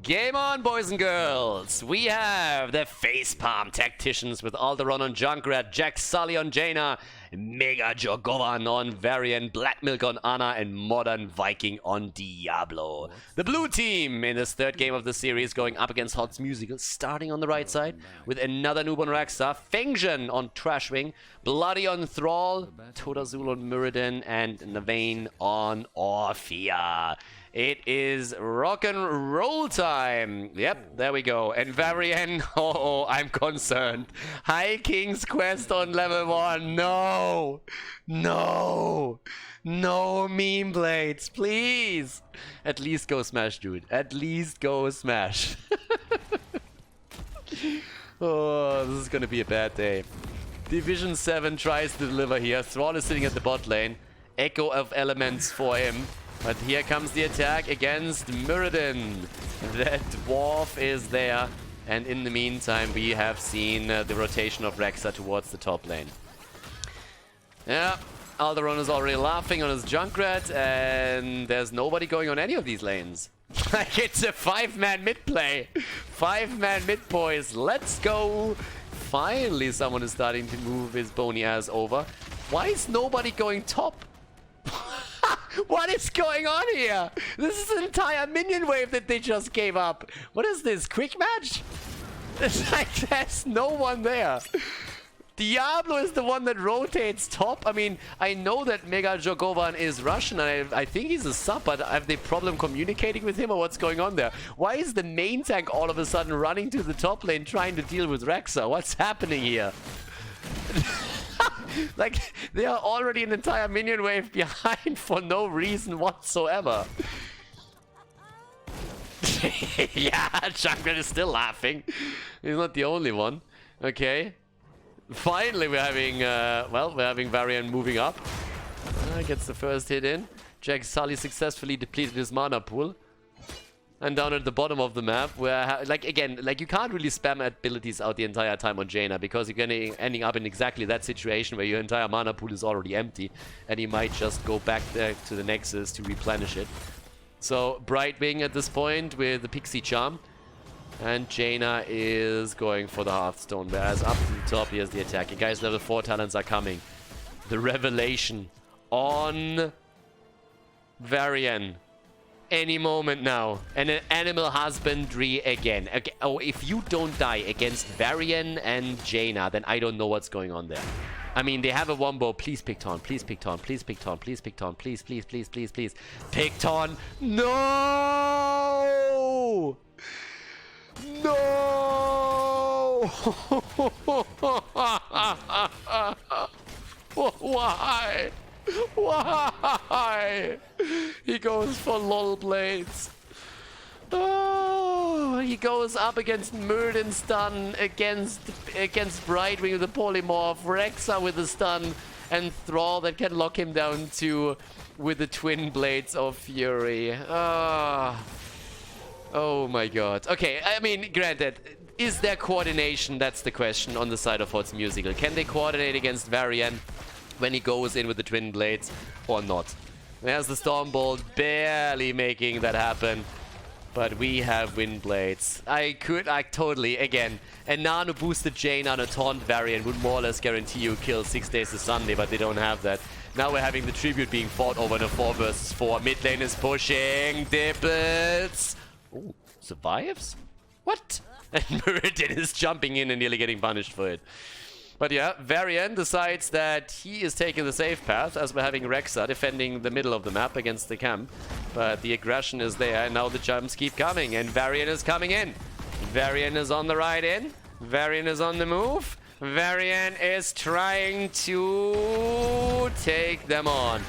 Game on, boys and girls! We have the Facepalm Tacticians with Alderon on Junkrat, Jack Sully on Jaina, Mega Jogovan on Varian, Black Milk on Ana, and Modern Viking on Diablo. The blue team in this third game of the series going up against HOTS Musical, starting on the right side with another noob on Raxa, Fengzhen on Trashwing, Bloody on Thrall, Todazul on Muradin, and Navain on Orphea. It is rock and roll time. Yep, there we go. And Varian, oh, I'm concerned. High King's Quest on level 1. No. No. No Meme Blades, please. At least go smash, dude. At least go smash. Oh, this is gonna be a bad day. Division 7 tries to deliver here. Thrall is sitting at the bot lane. Echo of Elements for him. But here comes the attack against Muradin. That dwarf is there. And in the meantime, we have seen the rotation of Rexa towards the top lane. Yeah, Alderon is already laughing on his Junkrat, and there's nobody going on any of these lanes. Like, it's a 5-man mid play. 5-man mid, boys. Let's go. Finally, someone is starting to move his bony ass over. Why is nobody going top? What is going on here? This is an entire minion wave that they just gave up. What is this? Quick match? It's like there's no one there. Diablo is the one that rotates top. I mean, I know that Mega Jogovan is Russian, and I think he's a sub, but have they problem communicating with him, or what's going on there? Why is the main tank all of a sudden running to the top lane trying to deal with Rexa? What's happening here? Like, they are already an entire minion wave behind for no reason whatsoever. Yeah, Junkrat is still laughing. He's not the only one. Okay. Finally, we're having, we're having Varian moving up. Gets the first hit in. Jack Sully successfully depleted his mana pool. And down at the bottom of the map, where, like, again, like, you can't really spam abilities out the entire time on Jaina, because you're gonna ending up in exactly that situation where your entire mana pool is already empty, and he might just go back there to the Nexus to replenish it. So, Brightwing at this point with the Pixie Charm, and Jaina is going for the Hearthstone, whereas up to the top here's the attack. You guys, level 4 talents are coming. The Revelation on Varian. Any moment now. And an Animal Husbandry again. Okay. Oh, if you don't die against Varian and Jaina, then I don't know what's going on there. I mean, they have a wombo. Please pick Taunt. Please pick Taunt. Please pick Taunt. Please pick Taunt. Please, please, please, please, please. Pick Taunt. No! No! Why? Why? He goes for lol blades. Oh, he goes up against Murden stun, against Brightwing with the polymorph, Rexa with the stun, and Thrall that can lock him down too with the twin blades of Fury. Ah. Oh my god. Okay, I mean, granted, is there coordination? That's the question on the side of Hot's Musical. Can they coordinate against Varian when he goes in with the twin blades or not? There's the Stormbolt barely making that happen. But we have Wind Blades. I totally, again, a nano boosted J nano taunt variant would more or less guarantee you kill 6 days to Sunday, but they don't have that. Now we're having the tribute being fought over in a 4 versus 4. Mid lane is pushing. Dippets. Oh, survives? What? And Meridian is jumping in and nearly getting punished for it. But yeah, Varian decides that he is taking the safe path as we're having Rexa defending the middle of the map against the camp. But the aggression is there and now the jumps keep coming and Varian is coming in. Varian is on the ride in. Varian is on the move. Varian is trying to take them on.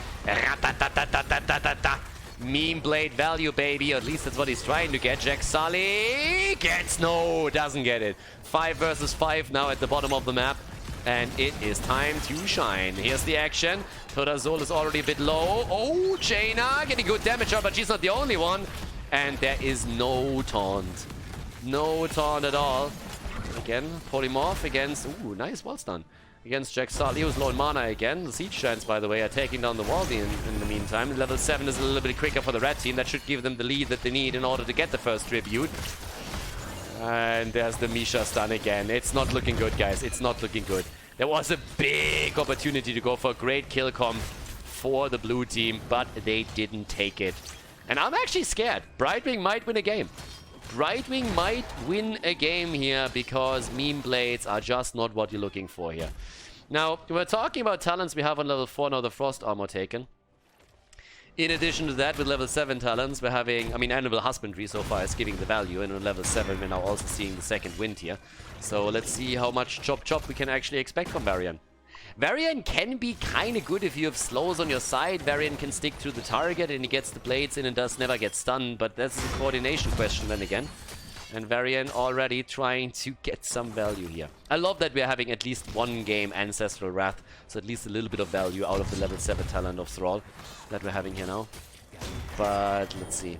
Meme blade value, baby. At least that's what he's trying to get. Jack Sully gets doesn't get it. 5 versus 5 now at the bottom of the map. And it is time to shine. Here's the action. Torazol is already a bit low. Oh, Jaina getting good damage out, but she's not the only one. And there is no taunt. No taunt at all. Again, polymorph against... Ooh, nice wall stun. Against Jack Sully, who's low in mana again. The Siege Giants, by the way, are taking down the wall in the meantime. Level 7 is a little bit quicker for the red team. That should give them the lead that they need in order to get the first tribute. And there's the Misha stun again. It's not looking good, guys. It's not looking good. There was a big opportunity to go for a great kill comp for the blue team, but they didn't take it. And I'm actually scared. Brightwing might win a game. Brightwing might win a game here because meme blades are just not what you're looking for here. Now, we're talking about talents we have on level 4 now, the Frost Armor taken. In addition to that, with level 7 talents, we're having, I mean, Animal Husbandry so far is giving the value, and on level 7 we're now also seeing the second wind here. So let's see how much chop chop we can actually expect from Varian. Varian can be kind of good if you have slows on your side. Varian can stick to the target and he gets the blades in and does never get stunned, but that's a coordination question then again. And Varian already trying to get some value here. I love that we're having at least one game Ancestral Wrath, so at least a little bit of value out of the level 7 talent of Thrall that we're having here now. But let's see.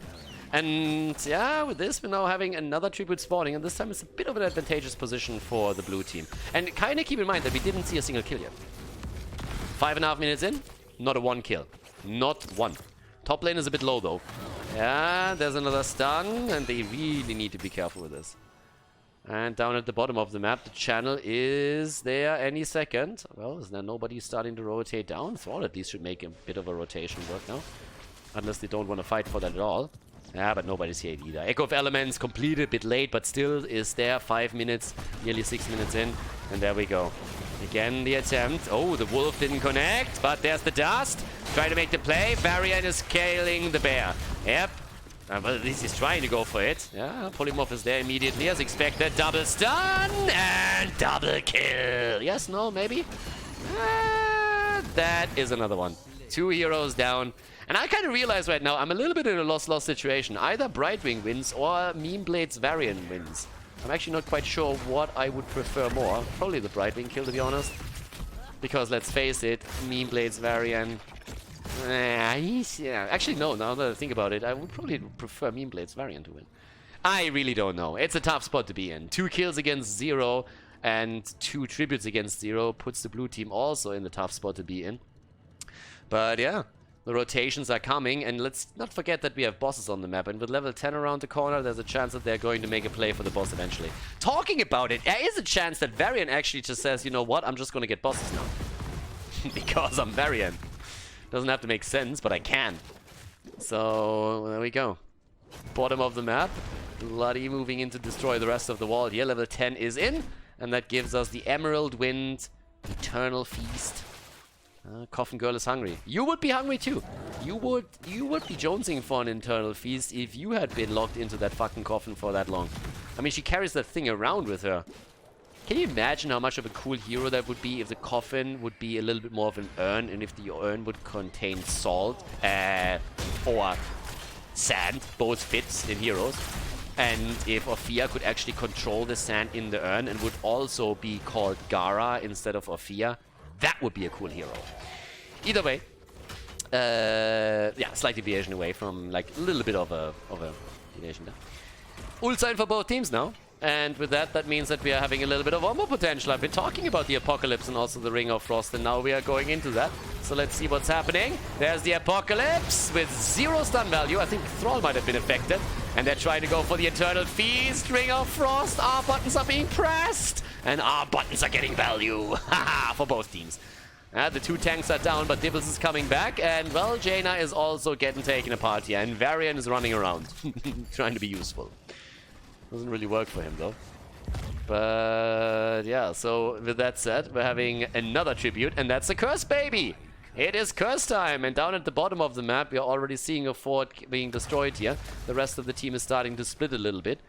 And yeah, with this we're now having another tribute spawning, and this time it's a bit of an advantageous position for the blue team. And kind of keep in mind that we didn't see a single kill yet. 5.5 minutes in, not a one kill. Not one. Top lane is a bit low though. Yeah, there's another stun, and they really need to be careful with this. And down at the bottom of the map, the channel is there any second. Well, is there nobody starting to rotate down? Thrall at least should make a bit of a rotation work now. Unless they don't want to fight for that at all. Yeah, but nobody's here either. Echo of Elements completed a bit late, but still is there. 5 minutes, nearly 6 minutes in. And there we go. Again, the attempt. Oh, the wolf didn't connect, but there's the dust. Trying to make the play. Varian is scaling the bear. Yep. Well, at least he's trying to go for it. Yeah, Polymorph is there immediately as expected. Double stun and double kill. Yes, no, maybe? That is another one. 2 heroes down. And I kind of realize right now I'm a little bit in a lost situation. Either Brightwing wins or Meme Blades Varian wins. I'm actually not quite sure what I would prefer more. Probably the Brightwing kill, to be honest. Because let's face it, Meme Blades Varian... yeah. Actually, no, now that I think about it, I would probably prefer Meme Blades Varian to win. I really don't know. It's a tough spot to be in. 2 kills against 0 and 2 tributes against 0 puts the blue team also in the tough spot to be in. But yeah, the rotations are coming, and let's not forget that we have bosses on the map, and with level 10 around the corner, there's a chance that they're going to make a play for the boss eventually. Talking about it, there is a chance that Varian actually just says, you know what, I'm just going to get bosses now. Because I'm Varian. Doesn't have to make sense, but I can. So, there we go. Bottom of the map. Bloody moving in to destroy the rest of the wall here. Level 10 is in, and that gives us the Emerald Wind Eternal Feast. Coffin Girl is hungry. You would be hungry too. You would be jonesing for an Eternal Feast if you had been locked into that fucking coffin for that long. I mean, she carries that thing around with her. Can you imagine how much of a cool hero that would be if the coffin would be a little bit more of an urn, and if the urn would contain salt or sand, both fits in heroes, and if Ophia could actually control the sand in the urn and would also be called Gara instead of Ophia, that would be a cool hero. Either way, yeah, slight deviation away from like a little bit of a deviation there. Ult sign for both teams now. And with that, that means that we are having a little bit of armor potential. I've been talking about the Apocalypse and also the Ring of Frost, and now we are going into that. So let's see what's happening. There's the Apocalypse with 0 stun value. I think Thrall might have been affected. And they're trying to go for the Eternal Feast. Ring of Frost. R buttons are being pressed. And R buttons are getting value. Haha, for both teams. The 2 tanks are down, but Dibbles is coming back. And, well, Jaina is also getting taken apart here. And Varian is running around, trying to be useful. Doesn't really work for him, though. But, yeah, so with that said, we're having another tribute, and that's a Curse Baby! It is Curse time! And down at the bottom of the map, we are already seeing a fort being destroyed here. The rest of the team is starting to split a little bit.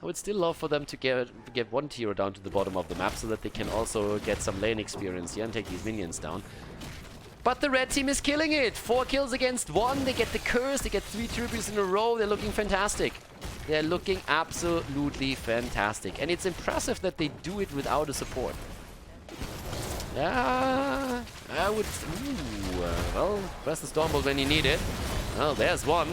I would still love for them to get one hero down to the bottom of the map, so that they can also get some lane experience here and take these minions down. But the red team is killing it! 4 kills against 1, they get the Curse, they get 3 tributes in a row, they're looking fantastic. They're looking absolutely fantastic. And it's impressive that they do it without a support. Yeah, I would... Ooh, well, press the Stormbolt when you need it. Well, there's one.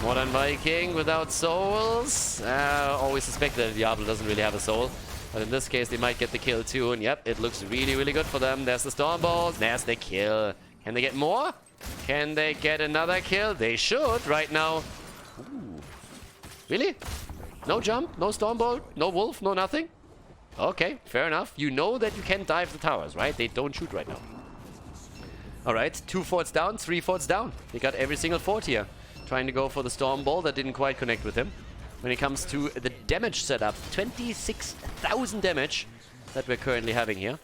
Modern Viking without souls. Always suspect that Diablo doesn't really have a soul. But in this case, they might get the kill too. And yep, it looks really, really good for them. There's the Stormbolt. There's the kill. Can they get more? Can they get another kill? They should right now. Ooh. Really? No jump? No Stormbolt? No Wolf? No nothing? Okay, fair enough. You know that you can dive the towers, right? They don't shoot right now. Alright, 2 forts down, 3 forts down. They got every single fort here. Trying to go for the Stormbolt. That didn't quite connect with him. When it comes to the damage setup, 26,000 damage that we're currently having here.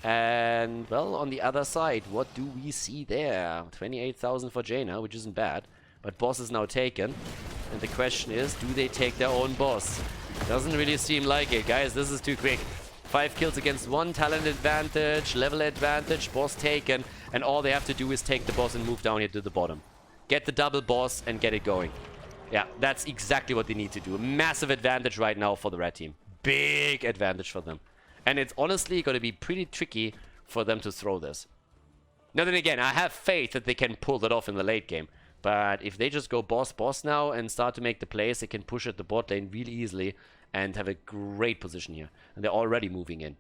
And, well, on the other side, what do we see there? 28,000 for Jaina, which isn't bad. But boss is now taken. And the question is, do they take their own boss? Doesn't really seem like it. Guys, this is too quick. 5 kills against 1, talent advantage, level advantage, boss taken. And all they have to do is take the boss and move down here to the bottom. Get the double boss and get it going. Yeah, that's exactly what they need to do. Massive advantage right now for the red team. Big advantage for them. And it's honestly going to be pretty tricky for them to throw this. Now then again, I have faith that they can pull that off in the late game. But if they just go boss now and start to make the plays, they can push at the bot lane really easily and have a great position here. And they're already moving in.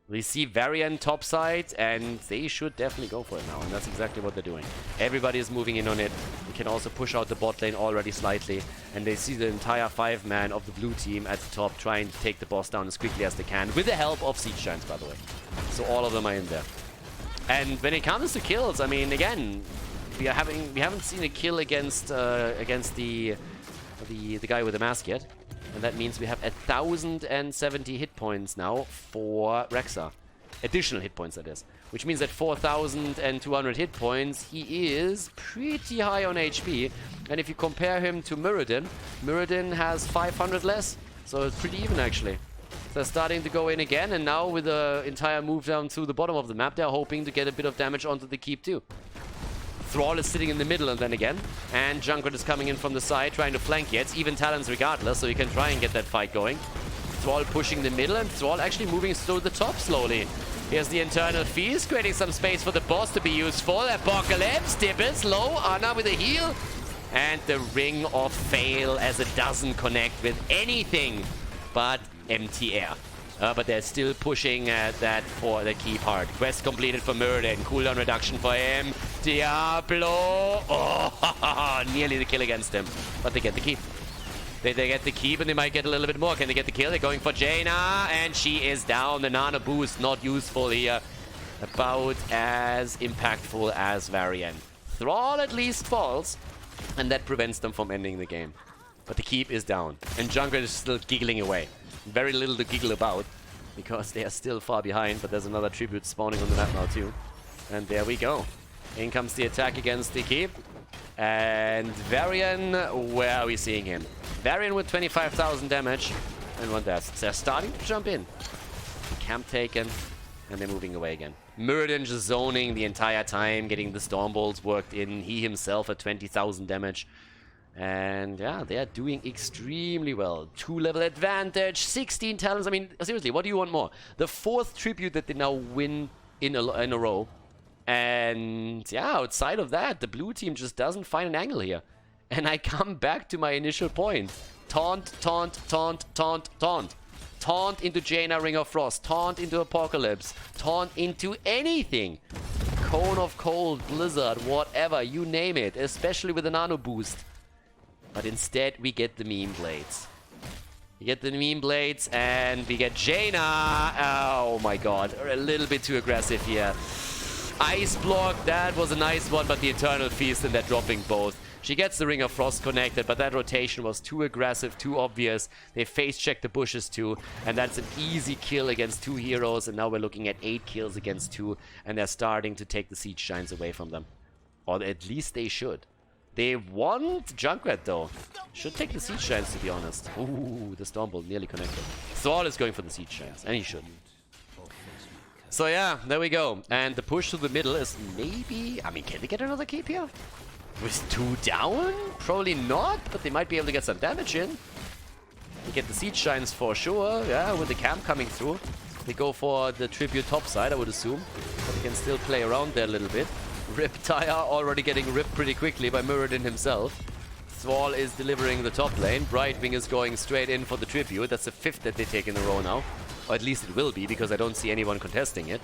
We see Varian topside, and they should definitely go for it now. And that's exactly what they're doing. Everybody is moving in on it. They can also push out the bot lane already slightly. And they see the entire 5-man of the blue team at the top trying to take the boss down as quickly as they can. With the help of Siege Giants, by the way. So all of them are in there. And when it comes to kills, I mean, again... We haven't seen a kill against the guy with the mask yet, and that means we have 1,070 hit points now for Rexa. Additional hit points, that is, which means that 4,200 hit points, he is pretty high on HP. And if you compare him to Muradin, Muradin has 500 less, so it's pretty even actually. So they're starting to go in again, and now with the entire move down to the bottom of the map, they're hoping to get a bit of damage onto the keep too. Thrall is sitting in the middle and then again. And Junkrat is coming in from the side, trying to flank here. It's even talents regardless, so you can try and get that fight going. Thrall pushing the middle, and Thrall actually moving to the top slowly. Here's the Eternal Feast, creating some space for the boss to be useful. Apocalypse, Dibbles, low, Ana with a heal. And the Ring of Fail, as it doesn't connect with anything but empty air. But they're still pushing that for the key part. Quest completed for Muradin. Cooldown reduction for him. Diablo. Oh, nearly the kill against him. But they get the keep. They get the keep, and they might get a little bit more. Can they get the kill? They're going for Jaina, and she is down. The nano boost not useful here. About as impactful as Varian. Thrall at least falls, and that prevents them from ending the game. But the keep is down, and Junkrat is still giggling away. Very little to giggle about, because they are still far behind, but there's another tribute spawning on the map now too. And there we go. In comes the attack against the keep. And Varian, where are we seeing him? Varian with 25,000 damage and 1 death. They're starting to jump in. Camp taken. And they're moving away again. Muradin just zoning the entire time, getting the storm bolts worked in. He himself at 20,000 damage. And yeah, they are doing extremely well. 2-level advantage, 16 talents. I mean, seriously, what do you want more? The 4th tribute that they now win in a row. And yeah, outside of that, the blue team just doesn't find an angle here. And I come back to my initial point. Taunt, taunt, taunt, taunt, taunt. Taunt into Jaina, Ring of Frost. Taunt into Apocalypse. Taunt into anything. Cone of Cold, Blizzard, whatever, you name it. Especially with a nano boost. But instead, we get the meme blades. We get the meme blades, and we get Jaina. Oh my god, a little bit too aggressive here. Ice block, that was a nice one, but the Eternal Feast and they're dropping both. She gets the Ring of Frost connected, but that rotation was too aggressive, too obvious. They face-check the bushes too, and that's an easy kill against 2 heroes, and now we're looking at 8 kills against 2, and they're starting to take the Siege Giants away from them. Or at least they should. They want Junkrat though. Should take the Siege Giants, to be honest. Ooh, the Stormbolt nearly connected. Thrall is going for the Siege Giants, and he should. So yeah, there we go. And the push to the middle is maybe... I mean, can they get another keep here? With 2 down? Probably not, but they might be able to get some damage in. They get the Siege Giants for sure, yeah, with the camp coming through. They go for the tribute top side, I would assume. But they can still play around there a little bit. Riptire already getting ripped pretty quickly by Muradin himself. Thrall is delivering the top lane. Brightwing is going straight in for the tribute. That's the 5th that they take in a row now. Or at least it will be, because I don't see anyone contesting it.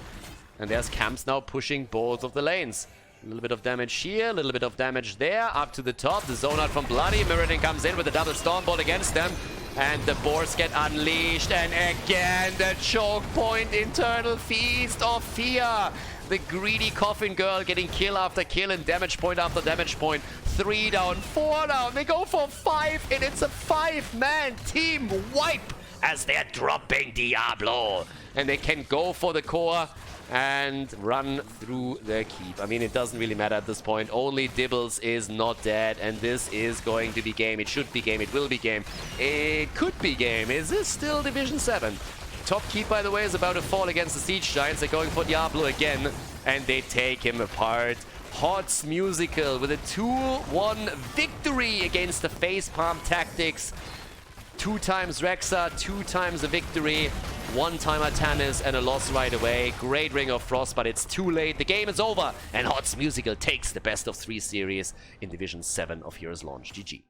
And there's camps now pushing both of the lanes. A little bit of damage here, a little bit of damage there, up to the top. The zone out from Bloody. Muradin comes in with a double Stormbolt against them. And the boars get unleashed. And again, the choke point, Eternal Feast of Fear. The greedy Coffin Girl getting kill after kill and damage point after damage point. 3 down, 4 down. They go for 5, and it's a 5-man team wipe as they're dropping Diablo. And they can go for the core and run through their keep. I mean, it doesn't really matter at this point. Only Dibbles is not dead, and this is going to be game. It should be game. It will be game. It could be game. Is this still Division 7? Top keep, by the way, is about to fall against the Siege Giants. They're going for Diablo again, and they take him apart. Hots Musical with a 2-1 victory against the Facepalm Tactics. 2 times Rexa, 2 times a victory, 1 time Atanis, and a loss right away. Great Ring of Frost, but it's too late. The game is over, and Hots Musical takes the best of 3 series in Division 7 of HeroesLaunge. GG.